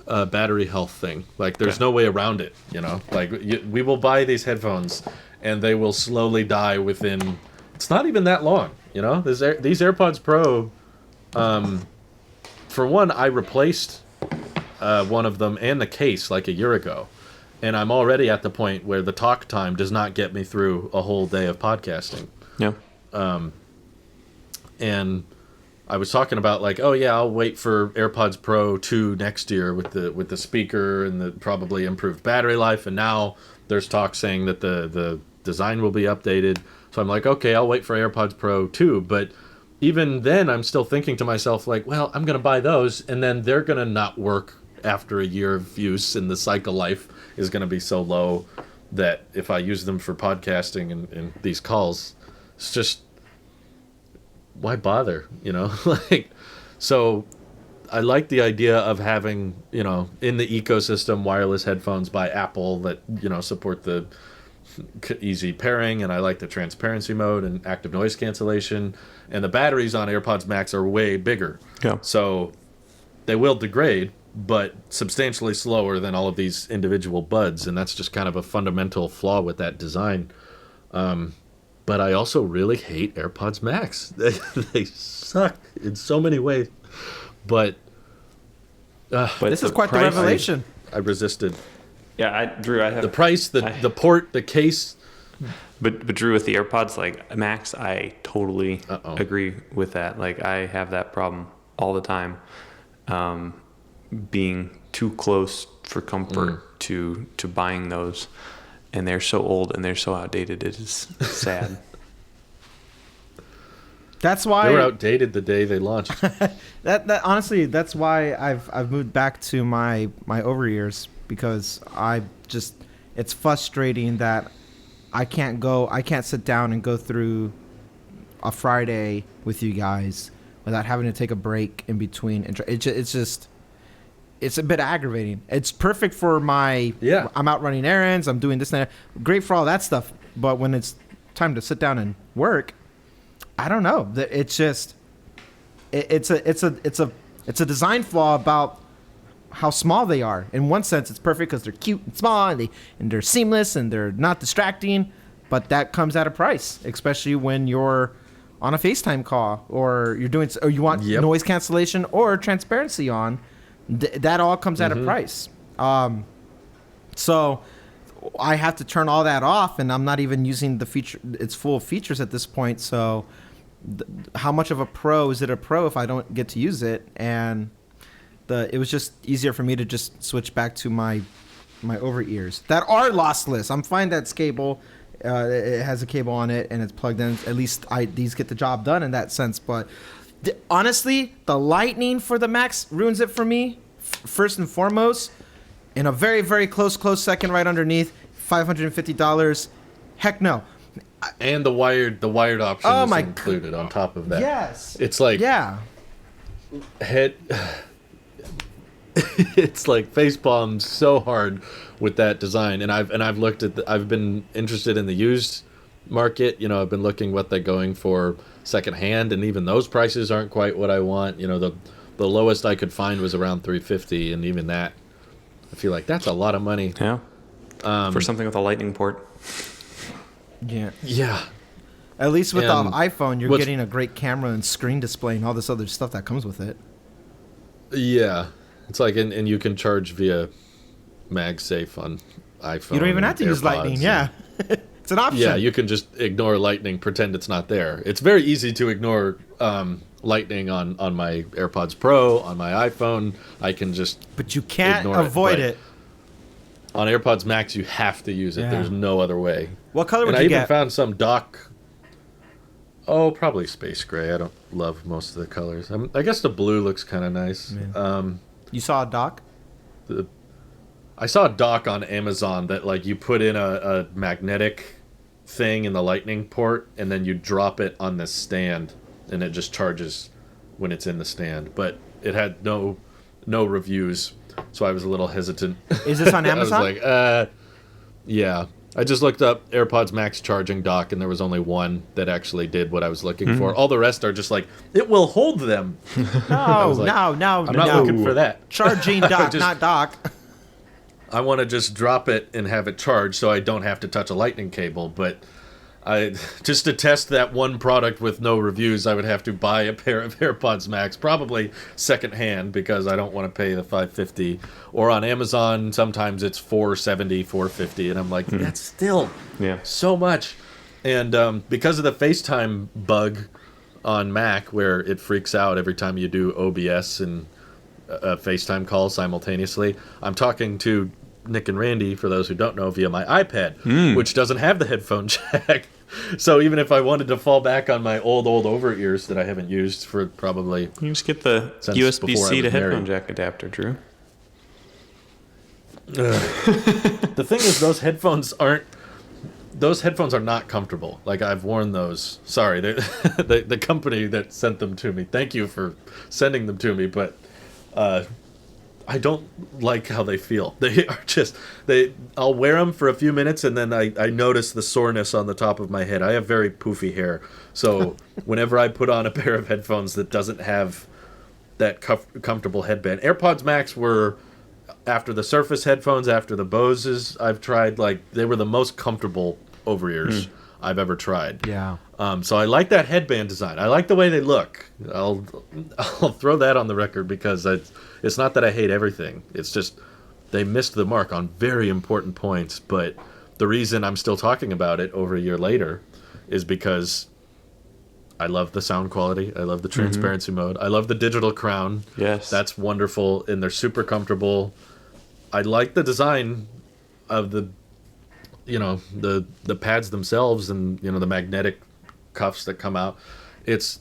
battery health thing. Like, there's no way around it, you know? Like, we will buy these headphones, and they will slowly die within... It's not even that long, you know? These AirPods Pro, for one, I replaced one of them and the case like a year ago. And I'm already at the point where the talk time does not get me through a whole day of podcasting. Yeah. And I was talking about, like, oh yeah, I'll wait for AirPods Pro 2 next year with the speaker and the probably improved battery life. And now there's talk saying that the design will be updated. So I'm like, okay, I'll wait for AirPods Pro 2. But even then, I'm still thinking to myself, like, well, I'm going to buy those, and then they're going to not work after a year of use, and the cycle life is going to be so low that if I use them for podcasting and these calls, it's just, why bother, you know? Like, so I like the idea of having, you know, in the ecosystem, wireless headphones by Apple that, you know, support the easy pairing, and I like the transparency mode and active noise cancellation, and the batteries on AirPods Max are way bigger. Yeah. So they will degrade, but substantially slower than all of these individual buds, and that's just kind of a fundamental flaw with that design. But I also really hate AirPods Max. They suck in so many ways. But this is quite the revelation. I resisted. Yeah, Drew, I have The price, the port, the case. But Drew, with the AirPods, like, Max, I totally agree with that. Like, I have that problem all the time, being too close for comfort to buying those, and they're so old and they're so outdated. It is sad. That's why they were outdated the day they launched. that honestly, that's why I've moved back to my over ears, because it's frustrating that I can't sit down and go through a Friday with you guys without having to take a break in between. It's a bit aggravating. It's perfect for I'm out running errands, I'm doing this and that. Great for all that stuff. But when it's time to sit down and work, I don't know. It's just, it's a design flaw about how small they are. In one sense, it's perfect because they're cute and small, and they're seamless, and they're not distracting. But that comes at a price, especially when you're on a FaceTime call, or you want noise cancellation or transparency on. That all comes at a price. So I have to turn all that off, and I'm not even using its full features at this point. So how much of a pro is it a pro if I don't get to use it? And it was just easier for me to just switch back to my over ears that are lossless. I'm fine that it's cable. It has a cable on it and it's plugged in. At least these get the job done in that sense. But honestly, the lightning for the Max ruins it for me. First and foremost, in a very, very close second right underneath, $550. Heck no. And the wired option is included on top of that. Yes. It's like it's like facepalm so hard with that design. And I've looked at I've been interested in the used market. You know, I've been looking what they're going for secondhand, and even those prices aren't quite what I want. You know, the lowest I could find was around $350, and even that, I feel like that's a lot of money. Yeah. For something with a lightning port. Yeah. Yeah. At least with the iPhone, you're getting a great camera and screen display and all this other stuff that comes with it. Yeah. It's like, and you can charge via MagSafe on iPhone. You don't even have to use Lightning. Yeah. It's an option. Yeah, you can just ignore Lightning, pretend it's not there. It's very easy to ignore Lightning on my AirPods Pro, on my iPhone. I can just But you can't avoid it. On AirPods Max, you have to use it. Yeah. There's no other way. What color would you get? And I even found some dock. Oh, probably space gray. I don't love most of the colors. I guess the blue looks kind of nice. Yeah. You saw a dock? I saw a dock on Amazon that, like, you put in a magnetic thing in the lightning port, and then you drop it on this stand, and it just charges when it's in the stand. But it had no reviews, so I was a little hesitant. Is this on Amazon? I was like, yeah. I just looked up AirPods Max charging dock, and there was only one that actually did what I was looking for. All the rest are just like, it will hold them. No, I'm not looking for that. Charging dock, not dock. I want to just drop it and have it charged so I don't have to touch a lightning cable. But just to test that one product with no reviews, I would have to buy a pair of AirPods Max, probably secondhand, because I don't want to pay the $550. Or on Amazon, sometimes it's $470, $450, and I'm like, that's still so much. And because of the FaceTime bug on Mac, where it freaks out every time you do OBS and a FaceTime call simultaneously, I'm talking to Nic and Randy, for those who don't know, via my iPad, which doesn't have the headphone jack. So even if I wanted to fall back on my old over ears that I haven't used for probably, you just get the USB-C to headphone jack adapter, Drew. The thing is, those headphones are not comfortable. Like, I've worn those. Sorry, the company that sent them to me. Thank you for sending them to me, but I don't like how they feel. They are just, I'll wear them for a few minutes, and then I notice the soreness on the top of my head. I have very poofy hair, so whenever I put on a pair of headphones that doesn't have that comfortable headband. AirPods Max were, after the Surface headphones, after the Boses I've tried, like, they were the most comfortable over-ears I've ever tried. Yeah. So I like that headband design. I like the way they look. I'll throw that on the record, because it's not that I hate everything. It's just they missed the mark on very important points. But the reason I'm still talking about it over a year later is because I love the sound quality. I love the transparency mode. I love the digital crown. Yes. That's wonderful, and they're super comfortable. I like the design of the pads themselves, and the magnetic cuffs that come out. It's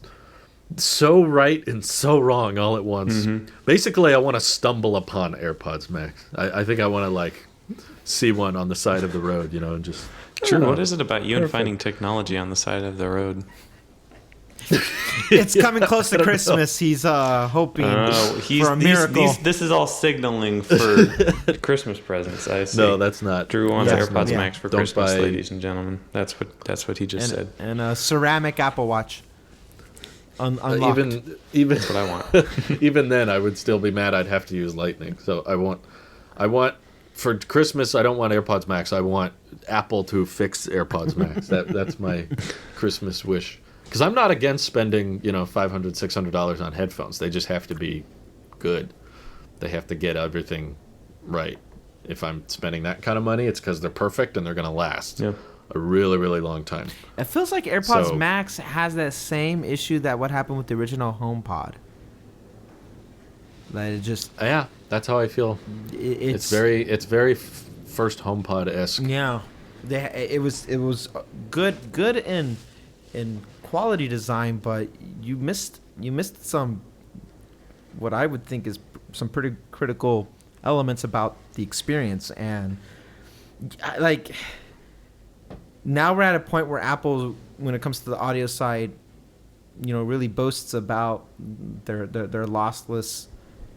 so right and so wrong all at once. Basically, I want to stumble upon AirPods Max. I think I want to, like, see one on the side of the road, and just... Drew, what is it about you and finding technology on the side of the road? It's coming close to Christmas. He's hoping for a miracle. This is all signaling for Christmas presents. I see. No, that's not. That's wants AirPods Max for Christmas, ladies and gentlemen. That's what he just said. And a ceramic Apple Watch. Unlocked. Even that's what I want. Even then, I would still be mad. I'd have to use Lightning. So I want for Christmas. I don't want AirPods Max. I want Apple to fix AirPods Max. That's my Christmas wish. Because I'm not against spending, $500, $600 on headphones. They just have to be good. They have to get everything right. If I'm spending that kind of money, it's because they're perfect and they're going to last a really, really long time. It feels like AirPods Max has that same issue that what happened with the original HomePod. That it just... Yeah, that's how I feel. It's very first HomePod-esque. Yeah. It was good in quality design, but you missed some, what I would think is some pretty critical elements about the experience. And like, now we're at a point where Apple, when it comes to the audio side, really boasts about their lossless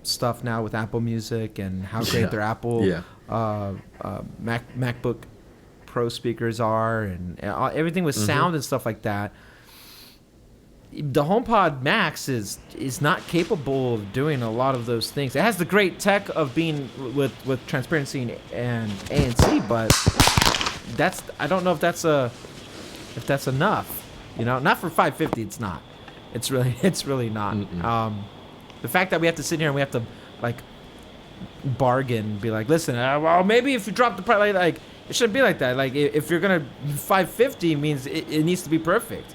stuff now with Apple Music, and how great their Apple MacBook Pro speakers are, and everything with sound and stuff like that. The HomePod Max is not capable of doing a lot of those things. It has the great tech of being with transparency and ANC, but I don't know if that's enough. Not for $550. It's not. It's really not. The fact that we have to sit here and we have to, like, bargain, be like, listen, well, maybe if you drop the price, like, it shouldn't be like that. Like, if you're gonna $550 means it needs to be perfect.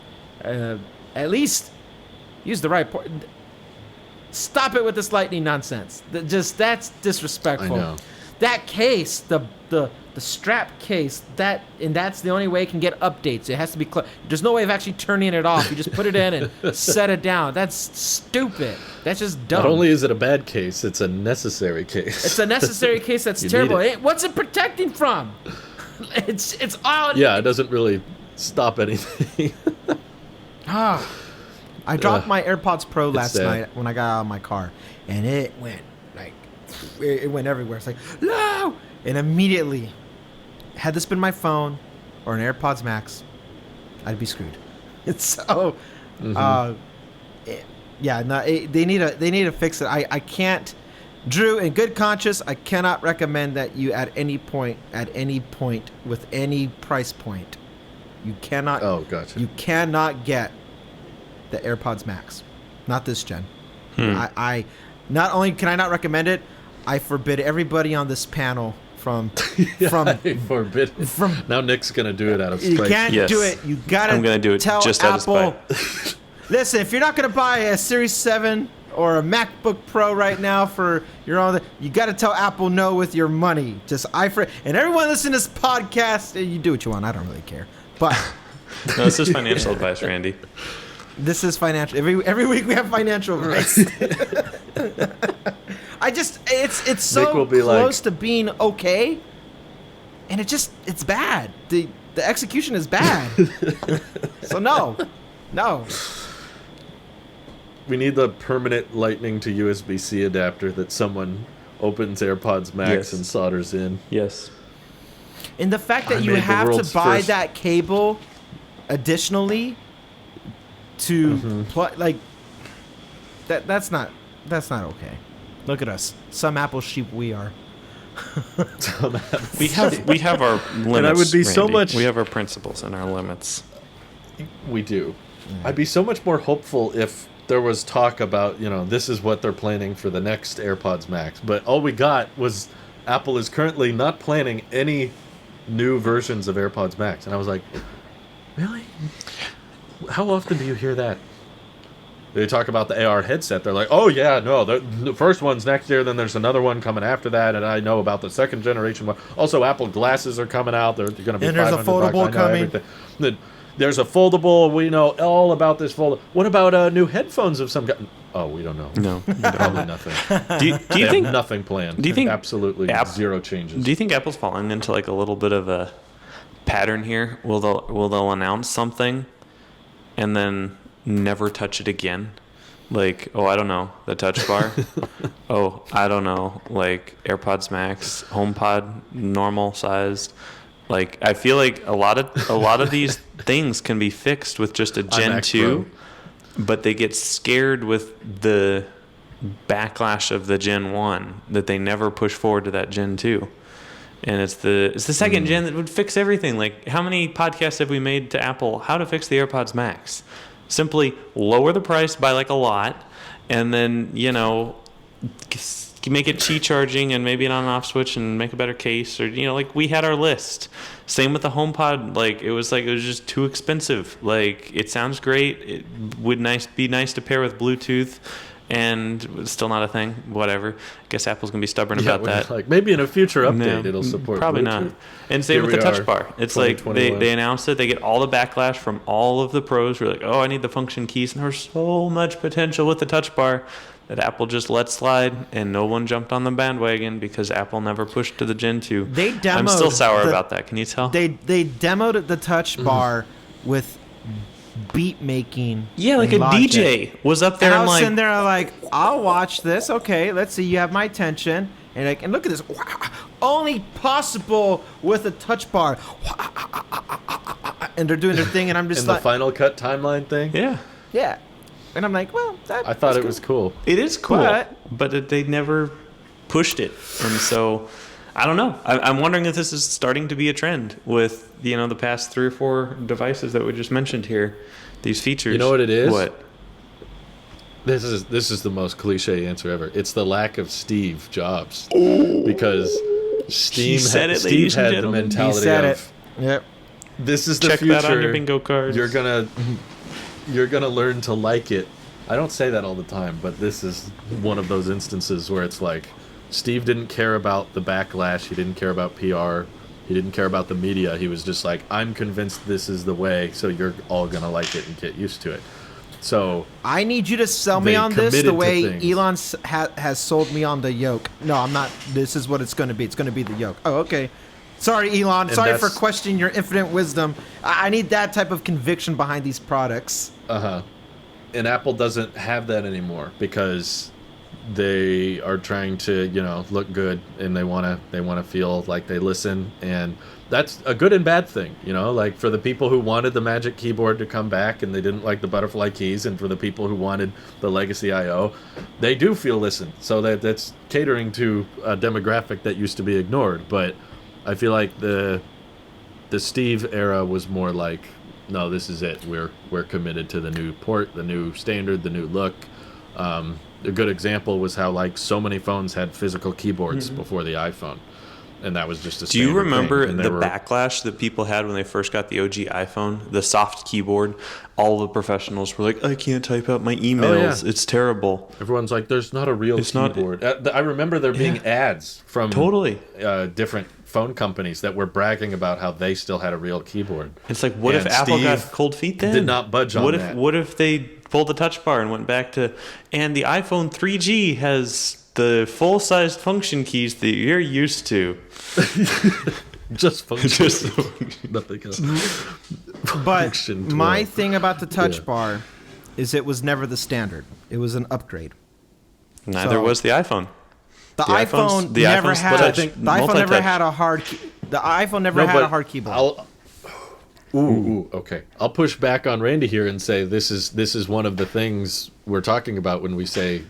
At least use the right port. Stop it with this Lightning nonsense. That's disrespectful. I know. That case, the strap case, that's the only way it can get updates. It has to be there's no way of actually turning it off. You just put it in and set it down. That's stupid. That's just dumb. Not only is it a bad case, it's a necessary case. It's a necessary case that's terrible. What's it protecting from? It's all. Yeah, it doesn't really. stop anything. I dropped my AirPods Pro last night when I got out of my car, and it went it went everywhere. It's like, no! And immediately, had this been my phone or an AirPods Max, I'd be screwed. So, they need to fix it. I can't, Drew, in good conscience, I cannot recommend that you at any point with any price point, you cannot. Oh, gotcha. You cannot get the AirPods Max, not this gen. I not only can I not recommend it, I forbid everybody on this panel from now Nick's gonna do it out of spite. You can't do it. You gotta. I'm gonna do it tell just Apple, out of spite. Listen, if you're not gonna buy a Series 7 or a MacBook Pro right now for your own, you gotta tell Apple no with your money. And everyone listen to this podcast, you do what you want. I don't really care. But no, this is financial advice, Randy. This is financial. Every week we have financial advice. It's so close to being okay, and it's bad. The execution is bad. So no. We need the permanent lightning to USB-C adapter that someone opens AirPods Max and solders in. Yes. And the fact that you have to buy that cable additionally to that's not okay. Look at us. Some Apple sheep we are. We have our limits. And I would be so Randy. much. We have our principles and our limits. We do. I'd be so much more hopeful if there was talk about, this is what they're planning for the next AirPods Max. But all we got was Apple is currently not planning any new versions of AirPods Max. And I was like, really? How often do you hear that? They talk about the AR headset. They're like, oh, yeah, no, the first one's next year, then there's another one coming after that, and I know about the second generation one. Also, Apple glasses are coming out. They're going to be $500. And there's a foldable coming. Then there's a foldable. We know all about this foldable. What about new headphones of some kind? Oh, we don't know. No. Probably nothing. Do you think nothing planned? Do you think absolutely zero changes? Do you think Apple's falling into like a little bit of a pattern here? Will they'll announce something and then never touch it again? Like, oh, I don't know, the touch bar. Oh, I don't know, like AirPods Max, HomePod, normal sized. Like, I feel like a lot of these things can be fixed with just a Gen 2, but they get scared with the backlash of the Gen 1 that they never push forward to that Gen 2. And it's the second gen that would fix everything. Like, how many podcasts have we made to Apple how to fix the AirPods Max? Simply lower the price by like a lot, and then make it Qi charging and maybe an on-off switch and make a better case, or like we had our list. Same with the HomePod. Like it was just too expensive. Like it sounds great. It would be nice to pair with Bluetooth. And it's still not a thing. Whatever. I guess Apple's gonna be stubborn about that. Like maybe in a future update it'll support. Probably Bluetooth. not. And same with the touch bar. It's like they announced it. They get all the backlash from all of the pros. Who are like, oh, I need the function keys, and there's so much potential with the touch bar that Apple just let slide, and no one jumped on the bandwagon because Apple never pushed to the Gen 2. I'm still sour about that. Can you tell? They demoed the touch bar with beat making. Yeah, like a Logic. DJ was up there. And I was sitting there like, I'll watch this. Okay, let's see. You have my attention. And look at this. Wow. Only possible with a touch bar. And they're doing their thing, and I'm just the Final Cut timeline thing. Yeah. And I'm like, well, I thought it was cool. It is cool, but they never pushed it, and so I don't know. I'm wondering if this is starting to be a trend with the past 3 or 4 devices that we just mentioned here. These features. You know what it is? What? This is the most cliche answer ever. It's the lack of Steve Jobs. Ooh. Because Steve had the mentality of, yep, this is the Check future. That on your bingo cards. You're gonna learn to like it. I don't say that all the time, but this is one of those instances where it's like Steve didn't care about the backlash. He didn't care about PR. He didn't care about the media. He was just like, I'm convinced this is the way, so you're all gonna like it and get used to it. So I need you to sell me on this the way Elon has sold me on the yoke. No, I'm not. This is what it's going to be. It's going to be the yoke. Oh, okay. Sorry, Elon. And Sorry for questioning your infinite wisdom. I need that type of conviction behind these products. And Apple doesn't have that anymore because they are trying to, look good, and they want to feel like they listen, and that's a good and bad thing, like for the people who wanted the Magic Keyboard to come back and they didn't like the butterfly keys, and for the people who wanted the Legacy I/O, they do feel listened. So that's catering to a demographic that used to be ignored. But I feel like the Steve era was more like, no, this is it. We're committed to the new port, the new standard, the new look. A good example was how like so many phones had physical keyboards before the iPhone, and that was just a Do you remember thing. the backlash that people had when they first got the OG iPhone, the soft keyboard? All the professionals were like, I can't type out my emails. It's terrible. Everyone's like, there's not a real keyboard. I remember there being ads from different phone companies that were bragging about how they still had a real keyboard. It's like, what if Apple got cold feet then? Did not budge on that. What if they pulled the touch bar and went back to, and the iPhone 3G has the full-sized function keys that you're used to. Just function. Nothing else. But my thing about the touch bar is it was never the standard. It was an upgrade. Neither was the iPhone. The iPhone never had a hard keyboard. Okay. I'll push back on Randy here and say this is one of the things we're talking about when we say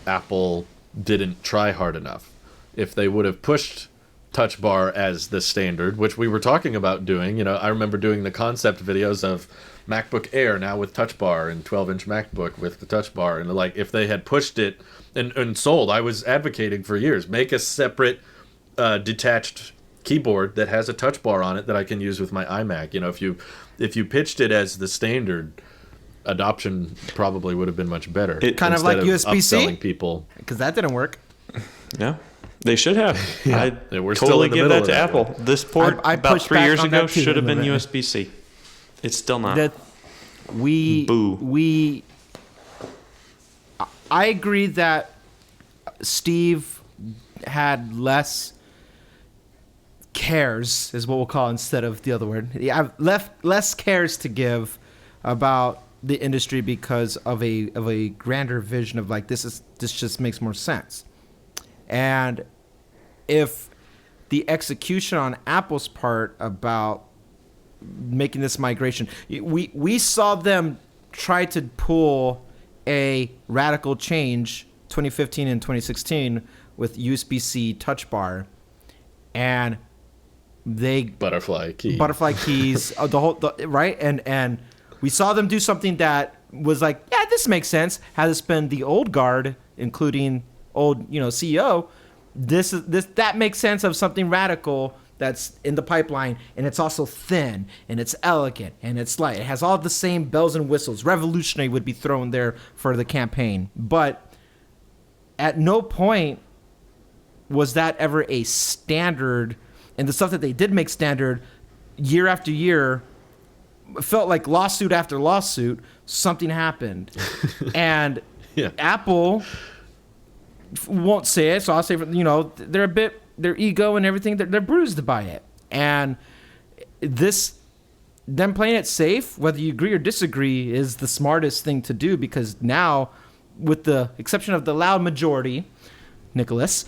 Apple didn't try hard enough. If they would have pushed Touch Bar as the standard, which we were talking about doing, I remember doing the concept videos of MacBook Air now with Touch Bar and 12-inch MacBook with the Touch Bar, and like if they had pushed it and sold, I was advocating for years, make a separate detached keyboard that has a touch bar on it that I can use with my iMac. If you pitched it as the standard, adoption probably would have been much better. It kind of like USB-C, people, because that didn't work. Yeah, they should have. I we're totally still give that to Apple. This port I about 3 years ago should have been USB-C. It's still not. I agree that Steve had less cares, is what we'll call it, instead of the other word. I've less cares to give about the industry because of a grander vision of like this just makes more sense. And if the execution on Apple's part about making this migration, we saw them try to pull a radical change 2015 and 2016 with USB-C touch bar, and they butterfly keys right, and we saw them do something that was like, yeah, this makes sense. Had this been the old guard, including old CEO, that makes sense of something radical that's in the pipeline, and it's also thin, and it's elegant, and it's light. It has all the same bells and whistles. Revolutionary would be thrown there for the campaign. But at no point was that ever a standard, and the stuff that they did make standard year after year felt like lawsuit after lawsuit. Something happened. And Apple won't say it, so I'll say, they're a bit, their ego and everything, they're bruised by it. And them playing it safe, whether you agree or disagree, is the smartest thing to do, because now, with the exception of the loud majority, Nicholas,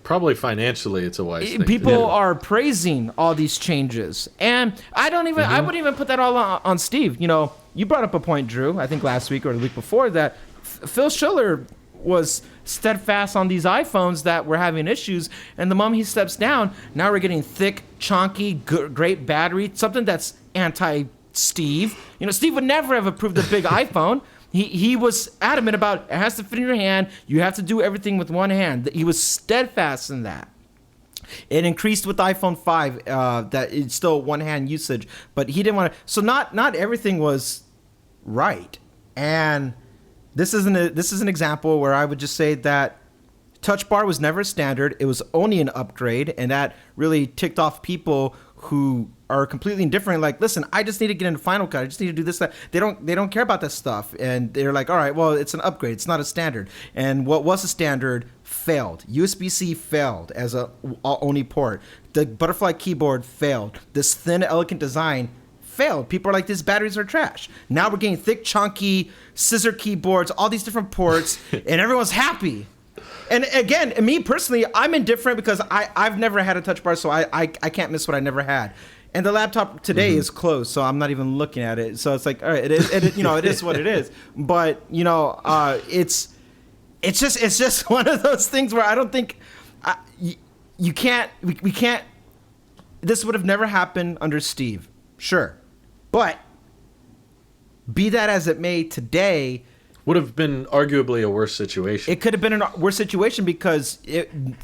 probably financially it's a wise thing. People are praising all these changes. And I wouldn't even put that all on Steve. You brought up a point, Drew, I think last week or the week before, that Phil Schiller was steadfast on these iPhones that were having issues, and the moment he steps down, now we're getting thick, chunky, great battery, something that's anti-Steve. Steve would never have approved a big iPhone. He was adamant about it has to fit in your hand. You have to do everything with one hand. He was steadfast in that. It increased with the iPhone 5 that it's still one-hand usage, but he didn't want to. So not everything was right, and this is an example where I would just say that Touch Bar was never a standard. It was only an upgrade, and that really ticked off people who are completely indifferent. Like, listen, I just need to get into Final Cut. I just need to do this, that. They don't care about that stuff, and they're like, all right, well, it's an upgrade. It's not a standard. And what was a standard failed. USB-C failed as a only port. The butterfly keyboard failed. This thin, elegant design failed. People are like, these batteries are trash. Now we're getting thick, chunky scissor keyboards, all these different ports, and everyone's happy. And again, me personally, I'm indifferent because I've never had a touch bar, so I can't miss what I never had. And the laptop today is closed, so I'm not even looking at it. So it's like, all right, it is what it is. But it's just one of those things where I don't think we can't. This would have never happened under Steve, sure, but be that as it may, today would have been arguably a worse situation. It could have been a worse situation because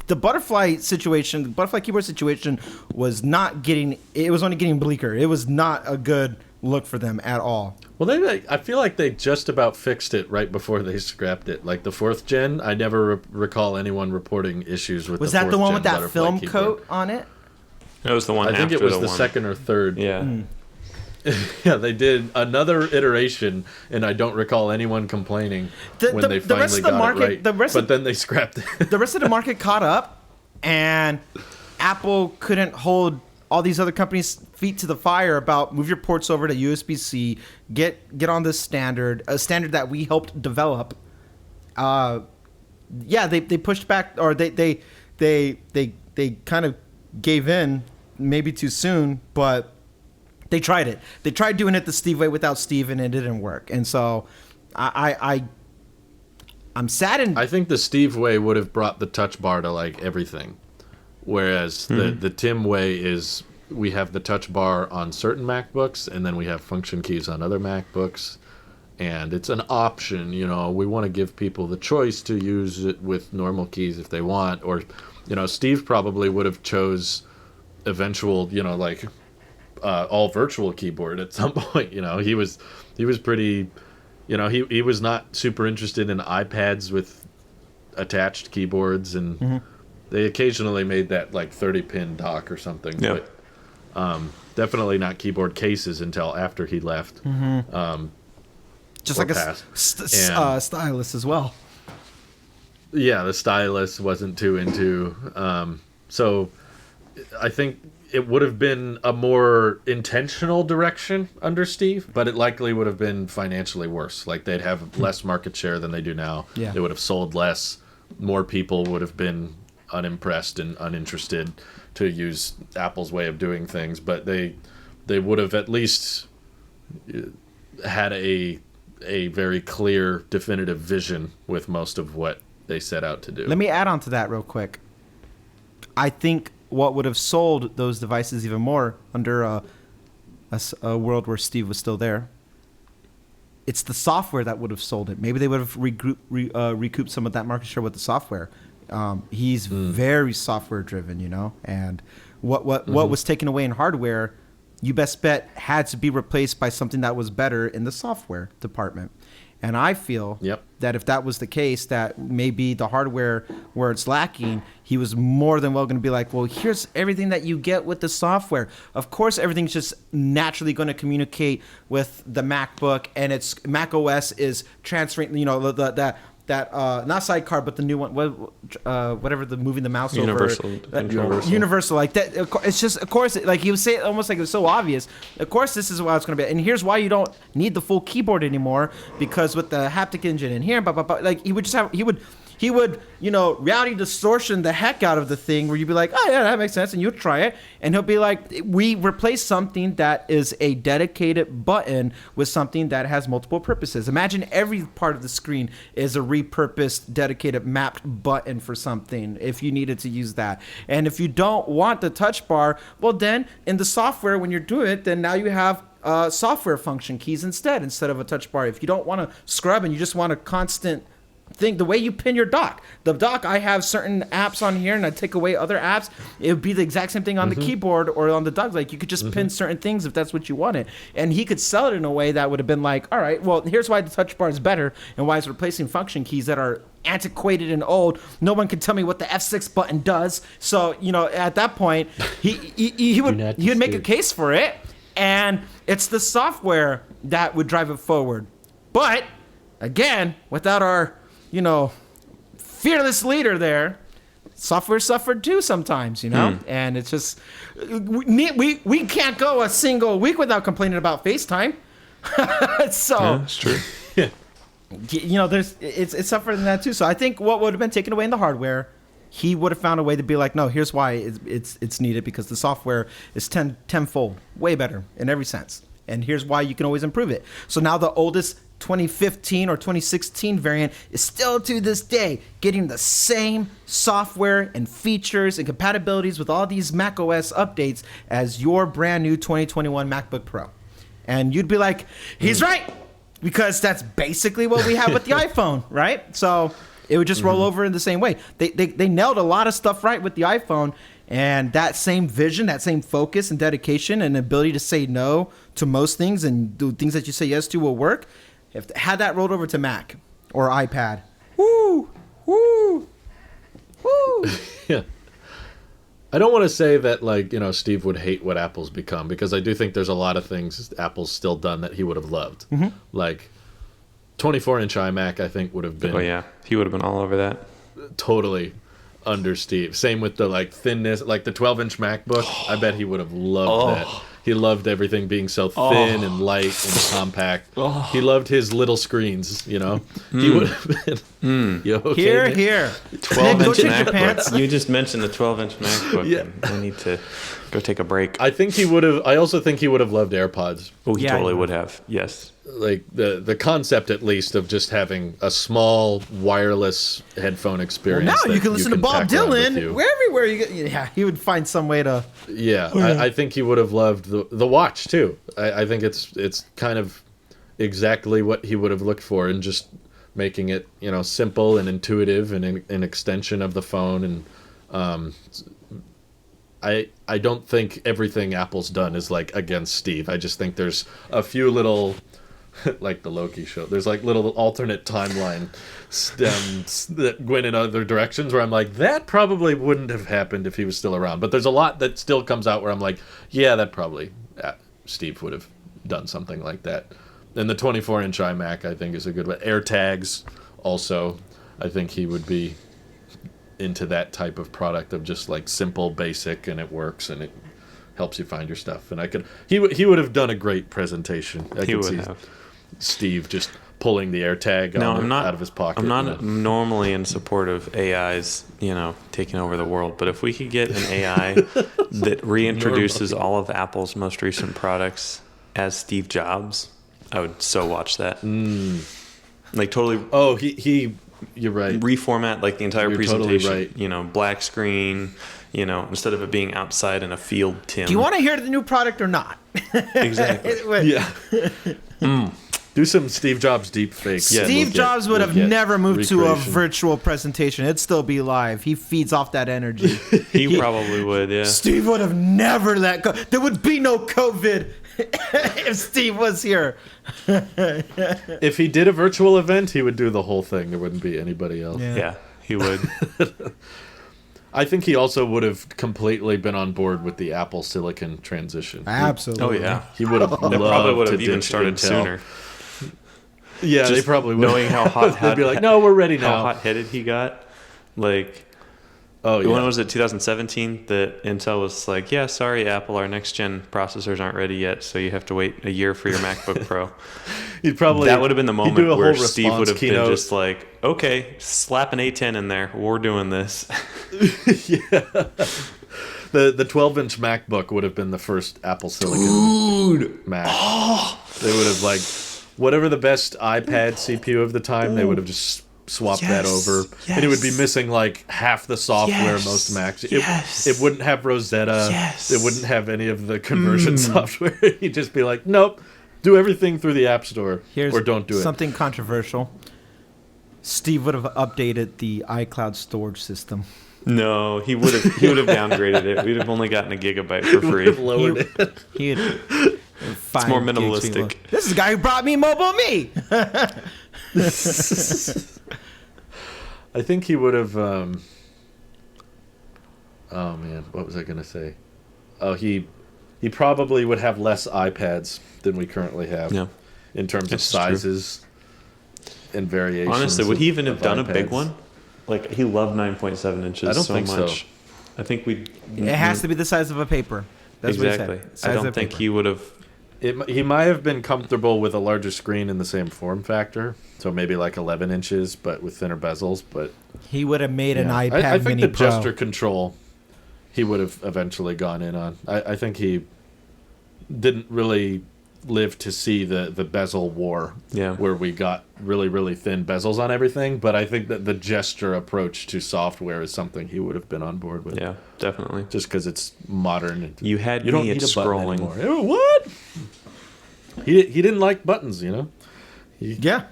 the butterfly keyboard situation was not getting. It was only getting bleaker. It was not a good look for them at all. Well, I feel like they just about fixed it right before they scrapped it. Like the 4th gen, I never recall anyone reporting issues with. Was the that 4th the one gen with that butterfly film keyboard. coat on it? That was the one. I think after it was the one. 2nd or 3rd. Yeah. Yeah, they did another iteration, and I don't recall anyone complaining when they finally got it right. But then they scrapped it. The rest of the market caught up, and Apple couldn't hold all these other companies' feet to the fire about move your ports over to USB-C, get on this standard, a standard that we helped develop. They pushed back, or they kind of gave in, maybe too soon, but. They tried it. They tried doing it the Steve way without Steve, and it didn't work. And so, I'm saddened. I think the Steve way would have brought the touch bar to like everything, whereas the Tim way is we have the touch bar on certain MacBooks, and then we have function keys on other MacBooks, and it's an option. We want to give people the choice to use it with normal keys if they want, or Steve probably would have chose eventual all virtual keyboard at some point. He was pretty, he was not super interested in iPads with attached keyboards, and they occasionally made that like 30-pin dock or something. Yeah. But definitely not keyboard cases until after he left. Just like passed. a stylus as well. Yeah, the stylus wasn't too into. So I think it would have been a more intentional direction under Steve, but it likely would have been financially worse. Like they'd have less market share than they do now. Yeah. They would have sold less. More people would have been unimpressed and uninterested to use Apple's way of doing things, but they would have at least had a very clear, definitive vision with most of what they set out to do. Let me add on to that real quick. I think what would have sold those devices even more under a world where Steve was still there, it's the software that would have sold it. Maybe they would have recouped some of that market share with the software. He's very software driven, and what was taken away in hardware, you best bet had to be replaced by something that was better in the software department. And I feel that if that was the case, that maybe the hardware where it's lacking, he was more than well going to be like, well, here's everything that you get with the software. Of course, everything's just naturally going to communicate with the MacBook, and it's Mac OS is transferring, that not sidecar, but the new one, whatever, the moving the mouse Universal. Universal, like that. It's just, of course, like he was saying, almost like it was so obvious. Of course, this is how it's going to be, and here's why you don't need the full keyboard anymore, because with the haptic engine in here, like he would reality distortion the heck out of the thing, where you'd be like, oh yeah, that makes sense, and you'd try it, and he'll be like, we replace something that is a dedicated button with something that has multiple purposes. Imagine every part of the screen is a repurposed, dedicated, mapped button for something if you needed to use that. And if you don't want the touch bar, well then in the software when you're doing it, then now you have software function keys instead of a touch bar. If you don't want to scrub and you just want a constant thing, the way you pin your dock. The dock, I have certain apps on here and I take away other apps. It would be the exact same thing on the keyboard or on the dock. Like you could just pin certain things if that's what you wanted. And he could sell it in a way that would have been like, all right, well, here's why the touch bar is better and why it's replacing function keys that are antiquated and old. No one can tell me what the F6 button does. So, at that point, he would make a case for it, and it's the software that would drive it forward. But again, without our fearless leader there, software suffered too sometimes, and it's just we can't go a single week without complaining about FaceTime. So that's true. Yeah. There's it's suffering in that too. So I think what would have been taken away in the hardware, he would have found a way to be like, no, here's why it's needed, because the software is tenfold way better in every sense, and here's why you can always improve it. So now the oldest 2015 or 2016 variant is still to this day getting the same software and features and compatibilities with all these Mac OS updates as your brand new 2021 MacBook Pro. And you'd be like, he's right, because that's basically what we have with the iPhone, right? So it would just roll over in the same way. They nailed a lot of stuff right with the iPhone, and that same vision, that same focus and dedication and ability to say no to most things and do things that you say yes to will work. If had that rolled over to Mac or iPad, woo, woo, woo. Yeah. I don't want to say that, Steve would hate what Apple's become, because I do think there's a lot of things Apple's still done that he would have loved. Like 24-inch iMac, I think, would have been... Oh, yeah. He would have been all over that. Totally under Steve. Same with the, thinness, the 12-inch MacBook. I bet he would have loved that. He loved everything being so thin and light and compact. He loved his little screens, He would have been... You okay, Here. 12-inch MacBook. You just mentioned the 12-inch MacBook. Yeah. And I need to go take a break. I think he would have... I also think he would have loved AirPods. Oh, he totally would have. Yes. The concept, at least, of just having a small wireless headphone experience. Well, now you can listen to Bob Dylan everywhere you get. Yeah, he would find some way to. Yeah, I think he would have loved the watch too. I think it's kind of exactly what he would have looked for, and just making it simple and intuitive and an extension of the phone. And I don't think everything Apple's done is against Steve. I just think there's a few little. Like the Loki show, there's little alternate timeline stems that went in other directions where I'm like, that probably wouldn't have happened if he was still around. But there's a lot that still comes out where I'm like, yeah, that probably Steve would have done something like that. And the 24-inch iMac, I think, is a good one. AirTags also, I think he would be into that type of product of just simple, basic, and it works and it helps you find your stuff. And he would have done a great presentation. He would have. Steve just pulling the AirTag out of his pocket. I'm not normally in support of AIs, taking over the world. But if we could get an AI that reintroduces all of Apple's most recent products as Steve Jobs, I would so watch that. Totally. Oh, you're right. Reformat the entire presentation. Totally right. Black screen. Instead of it being outside in a field, Tim. Do you want to hear the new product or not? Exactly. Yeah. Do some Steve Jobs deep fakes. Yeah, Steve Jobs would have never moved to a virtual presentation. It'd still be live. He feeds off that energy. He probably would, yeah. Steve would have never let go. There would be no COVID if Steve was here. If he did a virtual event, he would do the whole thing. There wouldn't be anybody else. Yeah he would. I think he also would have completely been on board with the Apple Silicon transition. Absolutely. Oh, yeah. He would have loved They probably would have to even ditch started Intel. sooner. Yeah, they probably would. Knowing how hot, they'd be like, no, we're ready now. How hot-headed he got. Oh, yeah. When was it, 2017, that Intel was like, yeah, sorry, Apple, our next-gen processors aren't ready yet, so you have to wait a year for your MacBook Pro. That would have been the moment where Steve would have been just like, okay, slap an A10 in there. We're doing this. Yeah. The 12-inch MacBook would have been the first Apple Silicon Mac. They would have, whatever the best iPad CPU of the time, they would have just swap that over, and it would be missing half the software most Macs. It wouldn't have Rosetta. It wouldn't have any of the conversion software. You'd just be like, nope, do everything through the App Store, or don't do it. Something controversial. Steve would have updated the iCloud storage system. No, he would have downgraded it. We'd have only gotten a gigabyte for free. Would have lowered it. It's more minimalistic. This is the guy who brought me Mobile Me. I think he would have. Oh man, what was I going to say? Oh, he probably would have less iPads than we currently have. Yeah. In terms of sizes and variations. Honestly, would he even have done a big one? like he loved 9.7 inches I don't so think much. so. I think we. It has to be the size of a paper. That's exactly. what he said. I don't think he would have. He might have been comfortable with a larger screen in the same form factor, so maybe like 11 inches, but with thinner bezels. But he would have made an iPad I think Mini the Pro. gesture control, he would have eventually gone in on. I think he didn't really live to see the bezel war, where we got really, really thin bezels on everything. But I think that the gesture approach to software is something he would have been on board with. Yeah, definitely. Just because it's modern. You had you don't me need at a button scrolling. anymore. Oh, what? He didn't like buttons, you know. You got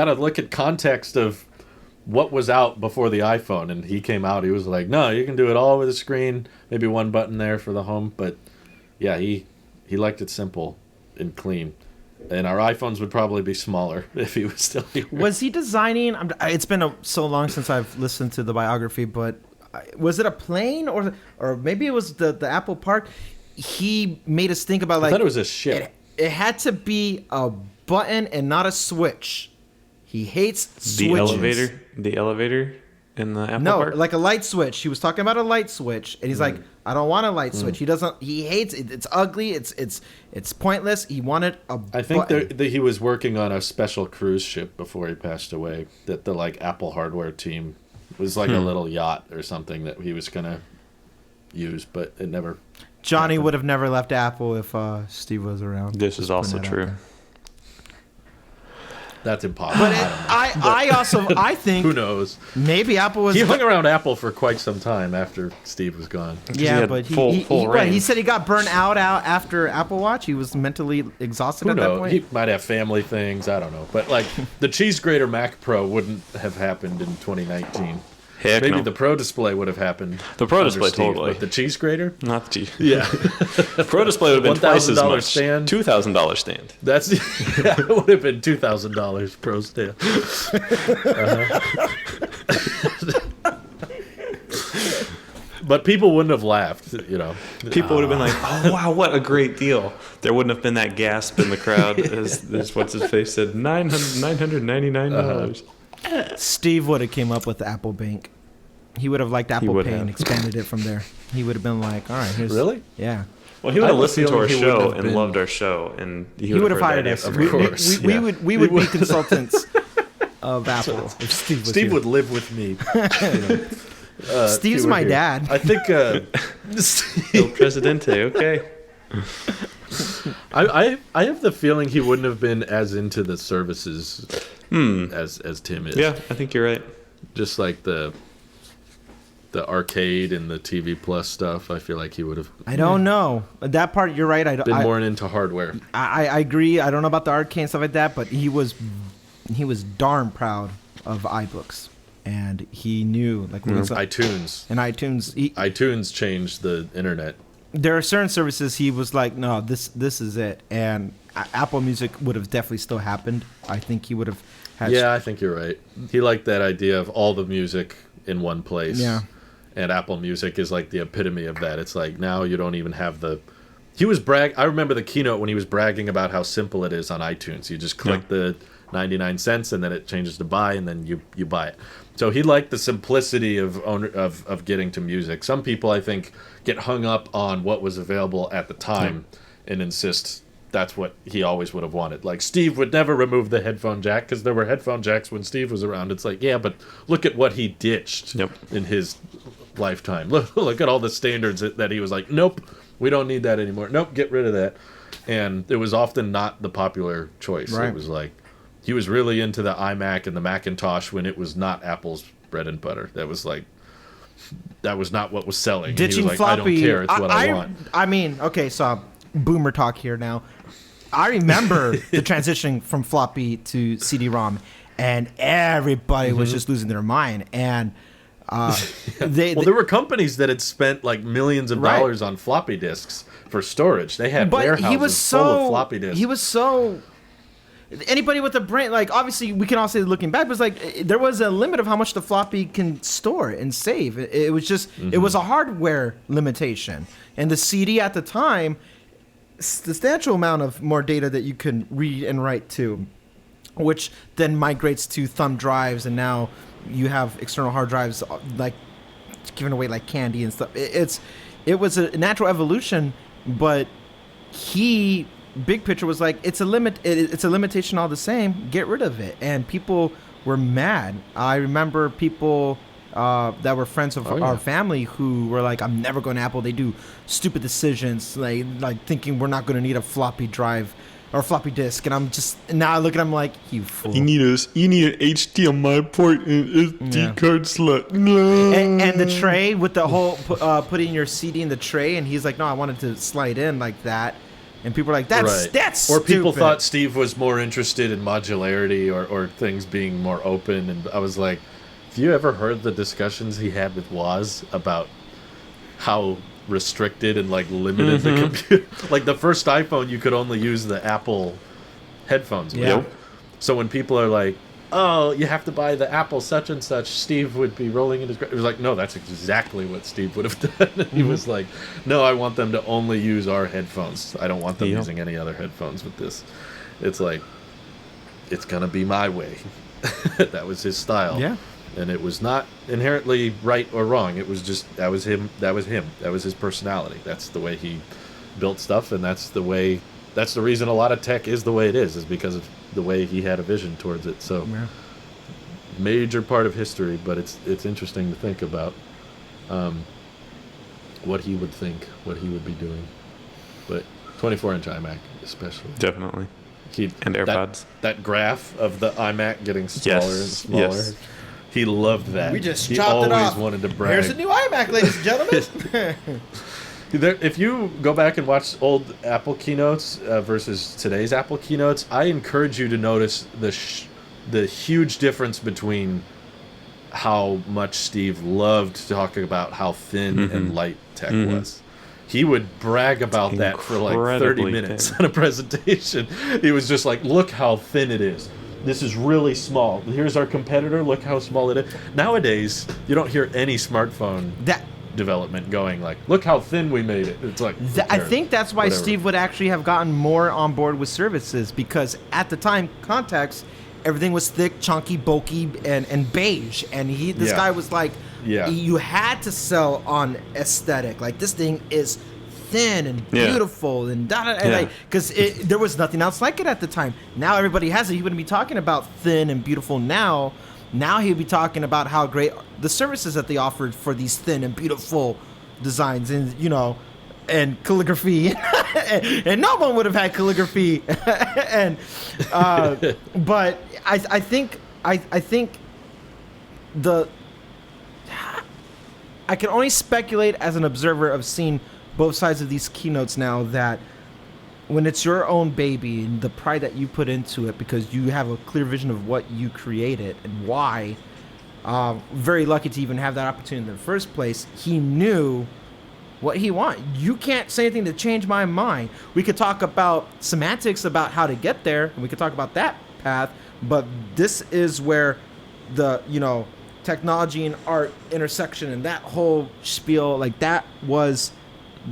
to look at context of what was out before the iPhone, and he came out. He was like, "No, you can do it all over the screen. Maybe one button there for the home." But yeah, he liked it simple and clean. And our iPhones would probably be smaller if he was still here. Was he designing? It's been so long since I've listened to the biography, but was it a plane or maybe it was the Apple Park? He made us think about I thought it was a ship. It had to be a button and not a switch. He hates switches. The elevator in the Apple No, Park? like a light switch. He was talking about a light switch, and he's like, "I don't want a light switch." He hates it. It's ugly. It's pointless. He wanted a I think button. that he was working on a special cruise ship before he passed away. That the like Apple hardware team was like a little yacht or something that he was gonna use, but it never. Johnny happened. would have never left Apple if Steve was around. This is also true. That's impossible. But I think who knows? maybe Apple was. He hung around Apple for quite some time after Steve was gone. Yeah, but full he said he got burnt out after Apple Watch. He was mentally exhausted Who at that knows? point. He might have family things. I don't know. But like the cheese grater Mac Pro wouldn't have happened in 2019. Heck Maybe no. the Pro Display would have happened. The Pro under Display, Steve, totally. But the cheese grater? Not the cheese. Yeah. Pro Display would have been twice as $1,000 much. stand. $2,000 stand. That would have been $2,000 Pro stand. But people wouldn't have laughed, you know. People would have been like, "Oh wow, what a great deal!" There wouldn't have been that gasp in the crowd as what's his face said, $999. Steve would have came up with Apple Bank. He would have liked Apple would Pay and have. expanded it from there. He would have been like, "All right, here's Really? yeah." Well, he would have I have a listened to our feeling he wouldn't show have and been- loved our show, and He would have hired us. Of We course, we yeah. would be consultants of Apple. If Steve was Steve here. would live with me. Steve's he were my here. dad. I think El Presidente, okay. I have the feeling he wouldn't have been as into the services as Tim is. Yeah, I think you're right. Just like the arcade and the TV Plus stuff, I feel like he would have I don't know that part. You're right. been more into hardware. I agree. I don't know about the arcade and stuff like that, but he was darn proud of iBooks, and he knew like when it's iTunes. and iTunes. iTunes changed the internet. There are certain services he was like, no, this is it, and Apple Music would have definitely still happened. I think he would have had. Yeah, I think you're right. He liked that idea of all the music in one place. Yeah. And Apple Music is like the epitome of that. It's like now you don't even have the. I remember the keynote when he was bragging about how simple it is on iTunes. You just click the 99 cents and then it changes to buy and then you buy it. So he liked the simplicity of getting to music. Some people I think get hung up on what was available at the time and insist that's what he always would have wanted. Like Steve would never remove the headphone jack because there were headphone jacks when Steve was around. It's like, yeah, but look at what he ditched in his lifetime. Look at all the standards that he was like, nope, we don't need that anymore. Nope, get rid of that. And it was often not the popular choice. Right. It was like he was really into the iMac and the Macintosh when it was not Apple's bread and butter. That was not what was selling. And Ditching he was like, floppy. I don't care. It's what I want. I mean, okay, so boomer talk here now. I remember the transition from floppy to CD-ROM, and everybody was just losing their mind. And there were companies that had spent like millions of dollars on floppy disks for storage. They had warehouses full of floppy disks. He was so. Anybody with a brain, like obviously we can all say looking back, but it's like there was a limit of how much the floppy can store and save. It was just it was a hardware limitation, and the CD at the time, substantial amount of more data that you can read and write to. which then migrates to thumb drives, and now you have external hard drives like given away like candy and stuff. It was a natural evolution, but big picture was like, it's a limitation all the same. Get rid of it. And people were mad. I remember people that were friends of our family who were like, I'm never going to Apple. They do stupid decisions, like thinking we're not going to need a floppy drive or floppy disk. And I'm just, now I look at him like, you fool. You need an HDMI port and SD card slot. And the tray with the whole putting your CD in the tray, and he's like, no, I wanted to slide in like that. And people are like, that's stupid. Or people thought Steve was more interested in modularity or things being more open. And I was like, have you ever heard the discussions he had with Woz about how restricted and like limited the computer? Like the first iPhone, you could only use the Apple headphones. Yeah. So when people are like, oh, you have to buy the Apple such and such, Steve would be rolling in his grave. It was like, no, that's exactly what Steve would have done. He was like, no, I want them to only use our headphones. I don't want them using any other headphones with this. It's like, it's going to be my way. That was his style. Yeah. And it was not inherently right or wrong. It was just, that was him. That was his personality. That's the way he built stuff, and that's the reason a lot of tech is the way it is because of the way he had a vision towards it. So major part of history, but it's interesting to think about what he would think, what he would be doing. But 24-inch iMac especially. Definitely. And AirPods. That graph of the iMac getting smaller and smaller. Yes. He loved that. We just he chopped it off. He always wanted to brag. Here's a new iMac, ladies and gentlemen. If you go back and watch old Apple keynotes versus today's Apple keynotes, I encourage you to notice the huge difference between how much Steve loved talking about how thin and light tech was. He would brag about that for like 30 minutes on a presentation. He was just like, look how thin it is. This is really small. Here's our competitor. Look how small it is. Nowadays, you don't hear any smartphone development going like, look how thin we made it. It's like, I think that's why Steve would actually have gotten more on board with services, because at the time, context, everything was thick, chunky, bulky, and beige. And this guy was like, you had to sell on aesthetic. Like, this thing is thin and beautiful and because there was nothing else like it at the time. Now everybody has it. He wouldn't be talking about thin and beautiful now. Now he'd be talking about how great the services that they offered for these thin and beautiful designs, and and calligraphy, and no one would have had calligraphy. And but I think I can only speculate as an observer of seeing both sides of these keynotes now, that when it's your own baby and the pride that you put into it because you have a clear vision of what you created and why, very lucky to even have that opportunity in the first place. He knew what he wanted. You can't say anything to change my mind. We could talk about semantics about how to get there, and we could talk about that path, but this is where the, technology and art intersection and that whole spiel, like that was,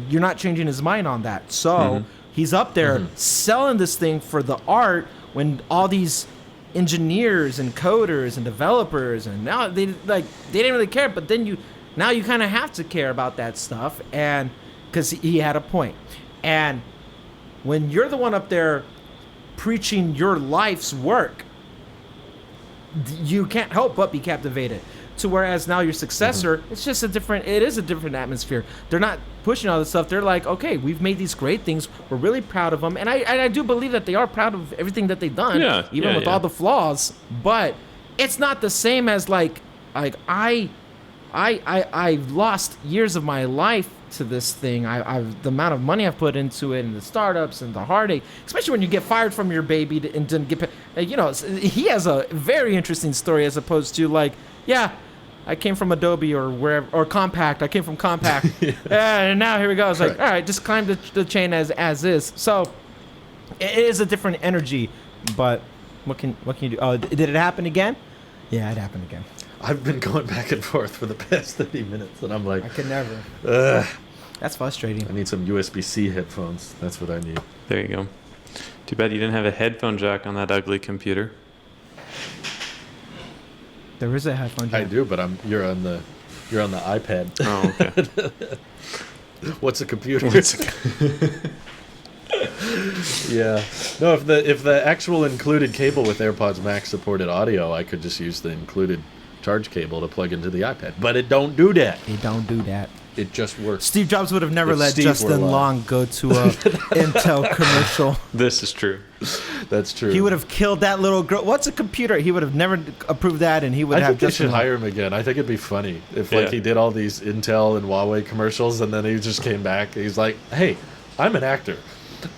you're not changing his mind on that. So he's up there selling this thing for the art when all these engineers and coders and developers, and now they didn't really care, but then now you kind of have to care about that stuff, and because he had a point. And when you're the one up there preaching your life's work, you can't help but be captivated. To whereas now your successor, it is a different atmosphere. They're not pushing all this stuff. They're like, okay, we've made these great things. We're really proud of them. And I do believe that they are proud of everything that they've done, even with all the flaws. But it's not the same as like I lost years of my life to this thing. The amount of money I've put into it, and the startups and the heartache, especially when you get fired from your baby and didn't get paid. He has a very interesting story as opposed to like, I came from Adobe or wherever, or Compaq. I came from Compaq. And now here we go. It's like, all right, just climb the chain as is. So it is a different energy, but what can you do? Oh, did it happen again? Yeah, it happened again. I've been going back and forth for the past 30 minutes, and I'm like, I could never. That's frustrating. I need some USB-C headphones. That's what I need. There you go. Too bad you didn't have a headphone jack on that ugly computer. There is a headphone jack. I do, but you're on the iPad. Oh, okay. What's a computer? Yeah. No, if the actual included cable with AirPods Max supported audio, I could just use the included charge cable to plug into the iPad. But it don't do that. It don't do that. It just works. Steve Jobs would have never If let Steve Justin were Long go to a Intel commercial. This is true. That's true. He would have killed that little girl. What's a computer? He would have never approved that, and he would I have think they Justin should Long. hire him again. I think it'd be funny if Yeah. he did all these Intel and Huawei commercials, and then he just came back. He's like, "Hey, I'm an actor.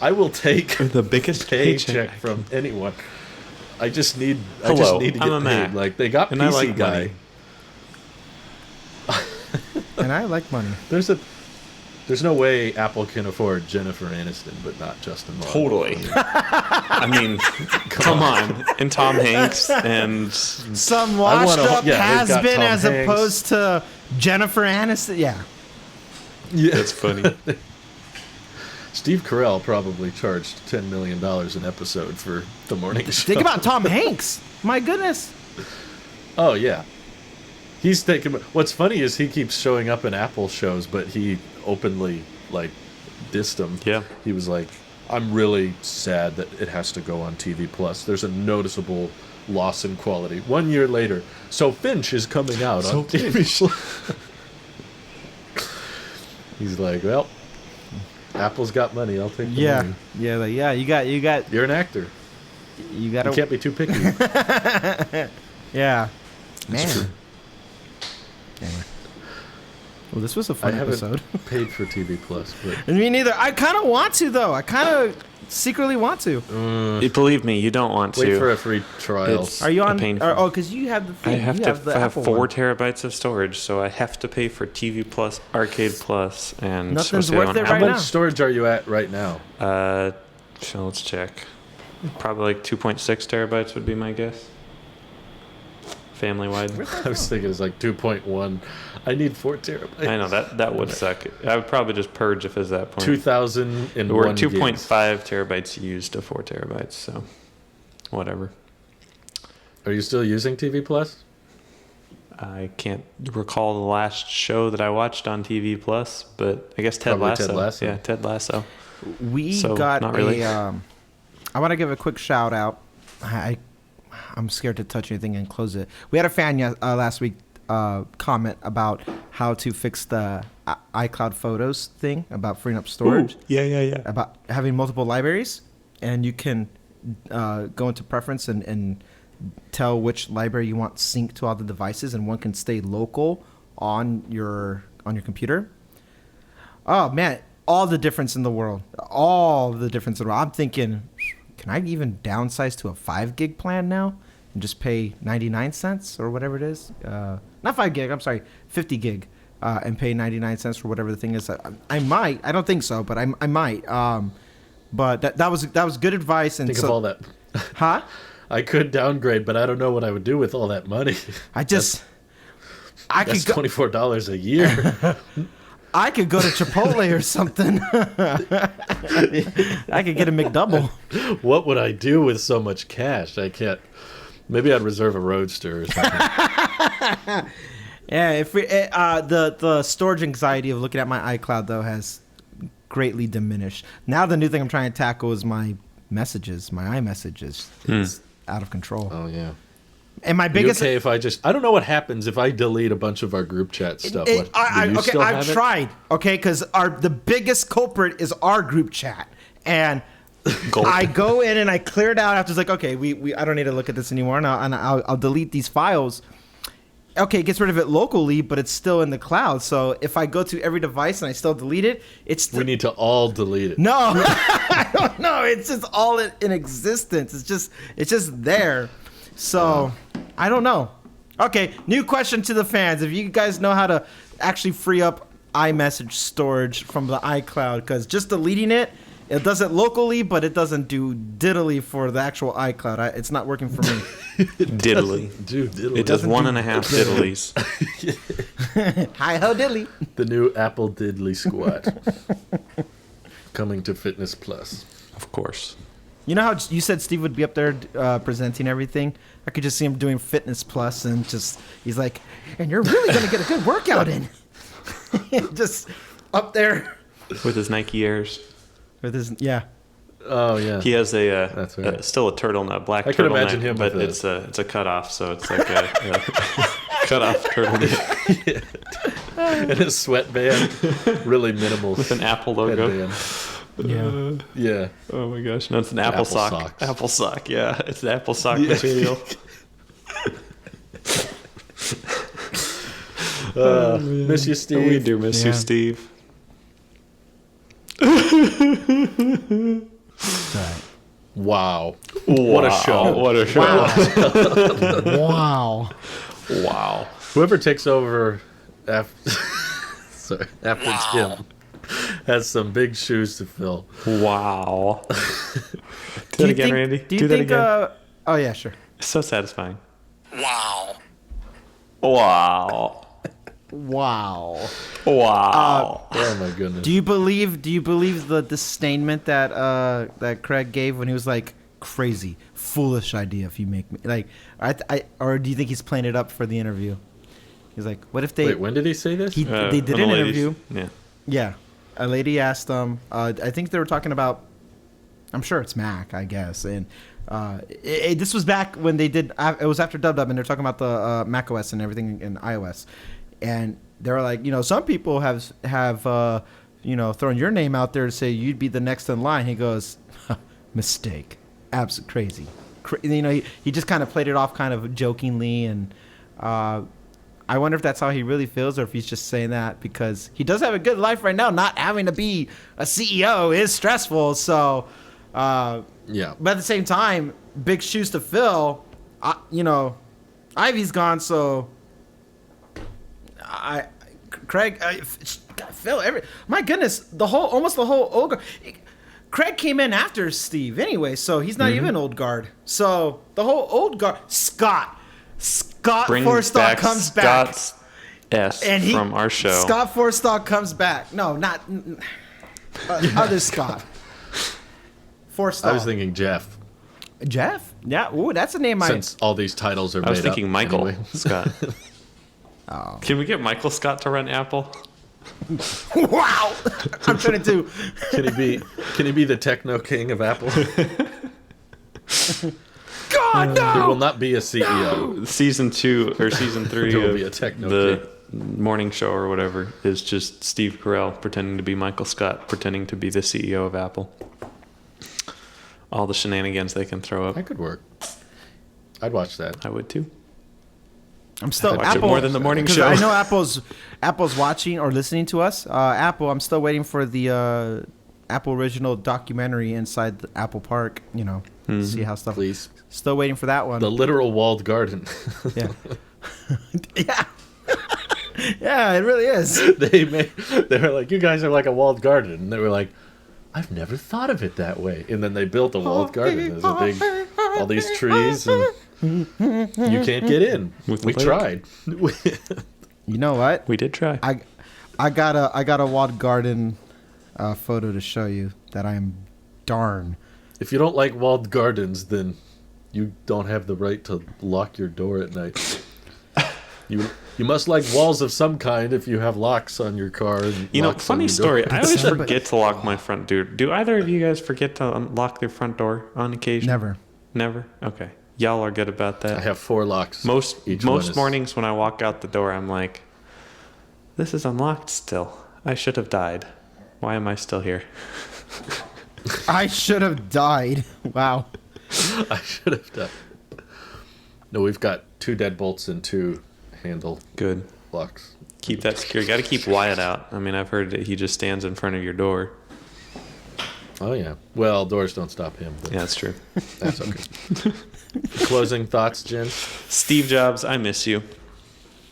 I will take The biggest paycheck paycheck from anyone. I just need to Hello, get I'm a paid. Mac, Like they got and PC I like guy. money. And I like money. There's no way Apple can afford Jennifer Aniston, but not Justin Long. Totally. I mean, come on. And Tom Hanks and Some I washed wanna- up yeah, has they've got been Tom as Hanks. opposed to Jennifer Aniston. Yeah. that's funny. Steve Carell probably charged $10 million an episode for the morning show. Think about Tom Hanks. My goodness. Oh yeah, he's taking. What's funny is he keeps showing up in Apple shows, but he openly like dissed them. Yeah. He was like, "I'm really sad that it has to go on TV Plus. There's a noticeable loss in quality." 1 year later, so Finch is coming out on TV Plus. He's like, "Well, Apple's got money. I'll take the Yeah. money." Yeah. Like, yeah. You got. You're an actor. You got You to. can't be too picky. Yeah. Man. true. Anyway. Well, this was a I fun haven't episode. paid for TV Plus, but Me neither. I kind of want to, though. I kind of secretly want to. Believe me, you don't want wait to. for a free trial. It's Are you on? painful. Oh, because you have the I thing. have you to have the have Apple 4 one. terabytes of storage, so I have to pay for TV Plus, Arcade Plus, and Nothing's so worth on it How right much now. storage are you at right now? So let's check. Probably like 2.6 terabytes would be my guess. Family wide. I was thinking it's like 2.1. I need 4 terabytes. I know that would suck. I would probably just purge if it's that point. 2001 We're at gigs. 2.5 terabytes used to 4 terabytes, so whatever. Are you still using TV Plus? I can't recall the last show that I watched on TV Plus, but I guess Ted Probably Lasso. Ted Lasso. Yeah, Ted Lasso. We So, got not really. I want to give a quick shout out. I'm scared to touch anything and close it. We had a fan last week comment about how to fix the iCloud Photos thing about freeing up storage. Yeah. About having multiple libraries, and you can go into preference and tell which library you want synced to all the devices, and one can stay local on your computer. Oh man, all the difference in the world. I'm thinking, can I even downsize to a 5 gig plan now and just pay 99 cents or whatever it is? Not 5 gig, I'm sorry, 50 gig, and pay 99 cents for whatever the thing is. I might. I don't think so, but I might. But that was good advice. And Think so, of all that. huh? I could downgrade, but I don't know what I would do with all that money. I That's could go, $24 a year. I could go to Chipotle or something. I could get a McDouble. What would I do with so much cash? I can't. Maybe I'd reserve a Roadster or something. Yeah, if the storage anxiety of looking at my iCloud though has greatly diminished. Now the new thing I'm trying to tackle is my messages, my iMessages. It's out of control. Oh yeah. And my Are you biggest okay if I just? I don't know what happens if I delete a bunch of our group chat stuff. It- I've have it? tried. Okay, because the biggest culprit is our group chat, and I go in and I clear it out after it's like, okay, we I don't need to look at this anymore, and I'll delete these files. Okay, it gets rid of it locally, but it's still in the cloud. So if I go to every device and I still delete it, it's We need to all delete it. no, I don't know. It's just all in existence. It's just there. So I don't know. Okay, new question to the fans. If you guys know how to actually free up iMessage storage from the iCloud, because just deleting it does it locally, but it doesn't do diddly for the actual iCloud. It's not working for me. Diddly. Dude, diddly. It does 1.5 diddlies. Hi ho diddly. The new Apple Diddly Squad. Coming to Fitness Plus. Of course. You know how you said Steve would be up there presenting everything? I could just see him doing Fitness Plus and he's like, and you're really going to get a good workout in. Just up there. With his Nike Airs. Yeah. Oh, yeah. He has That's right. still a turtleneck, black I turtleneck. could imagine him but with it's a cutoff, so it's like a cutoff turtleneck. And his sweatband, really minimal. With an Apple logo. Headband. Yeah. Yeah. Oh my gosh. No, it's an Apple sock. Socks. Apple sock, yeah. It's an Apple sock material. Miss you, Steve. We do miss you, Steve. Wow. What a show. What a show. Wow. Wow. Whoever takes over after Jim has some big shoes to fill. Wow. Do that again, Randy. Do that again. Oh, yeah, sure. It's so satisfying. Wow. Wow. Wow. Wow. Oh my goodness. Do you believe the disdainment that Craig gave when he was like, crazy, foolish idea if you make me like or do you think he's playing it up for the interview? He's like, what if they Wait, when did he say this? they did an interview. Yeah. A lady asked him, I think they were talking about, I'm sure it's Mac, I guess, and this was back when they did, it was after Dub Dub, and they're talking about the Mac OS and everything in iOS. And they were like, some people have thrown your name out there to say you'd be the next in line. He goes, mistake, absolute crazy. He just kind of played it off kind of jokingly, and I wonder if that's how he really feels, or if he's just saying that because he does have a good life right now. Not having to be a CEO is stressful. So, yeah. But at the same time, big shoes to fill. Ivy's gone, so. Craig, Phil, my goodness, almost the whole old guard. Craig came in after Steve anyway, so he's not even old guard. So the whole old guard, Scott Forstall comes back. Scott's S from our show. Scott Forstall comes back. No, not other Scott. Forstall. I was thinking Jeff. Jeff? Yeah. Ooh, that's a name. Since all these titles are made up. I was thinking Michael anyway. Scott. Oh. Can we get Michael Scott to run Apple? Wow! I'm trying to do. Can he be the techno king of Apple? God no! There will not be a CEO. No! Season 2 or season 3 There will of be a techno the morning show or whatever is just Steve Carell pretending to be Michael Scott, pretending to be the CEO of Apple. All the shenanigans they can throw up. That could work. I'd watch that. I would too. I'm still watch it more than the morning show. I know Apple's watching or listening to us. Apple, I'm still waiting for the Apple original documentary inside the Apple Park. See how stuff. Please. Still waiting for that one. The literal walled garden. Yeah. Yeah. Yeah, it really is. They were like, you guys are like a walled garden, and they were like, I've never thought of it that way. And then they built a walled garden. There's all these trees, and you can't get in. We tried. You know what? We did try. I got a walled garden photo to show you that I am darn. If you don't like walled gardens, then you don't have the right to lock your door at night. You must like walls of some kind if you have locks on your car. And funny story. I always forget to lock my front door. Do either of you guys forget to unlock their front door on occasion? Never. Okay. Y'all are good about that. I have 4 locks. Most mornings when I walk out the door, I'm like, this is unlocked still. I should have died. Why am I still here? I should have died. Wow. I should have died. No, we've got 2 deadbolts and 2 handle Good. locks. Keep that secure. You got to keep Wyatt out. I mean, I've heard that he just stands in front of your door. Oh, yeah. Well, doors don't stop him. But Yeah, that's true. that's okay. Closing thoughts, Jen? Steve Jobs, I miss you.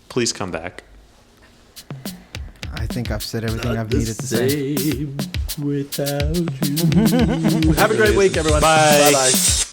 Please come back. I think I've said everything I've needed to say. Without you. Have a great week, everyone. Bye. Bye-bye.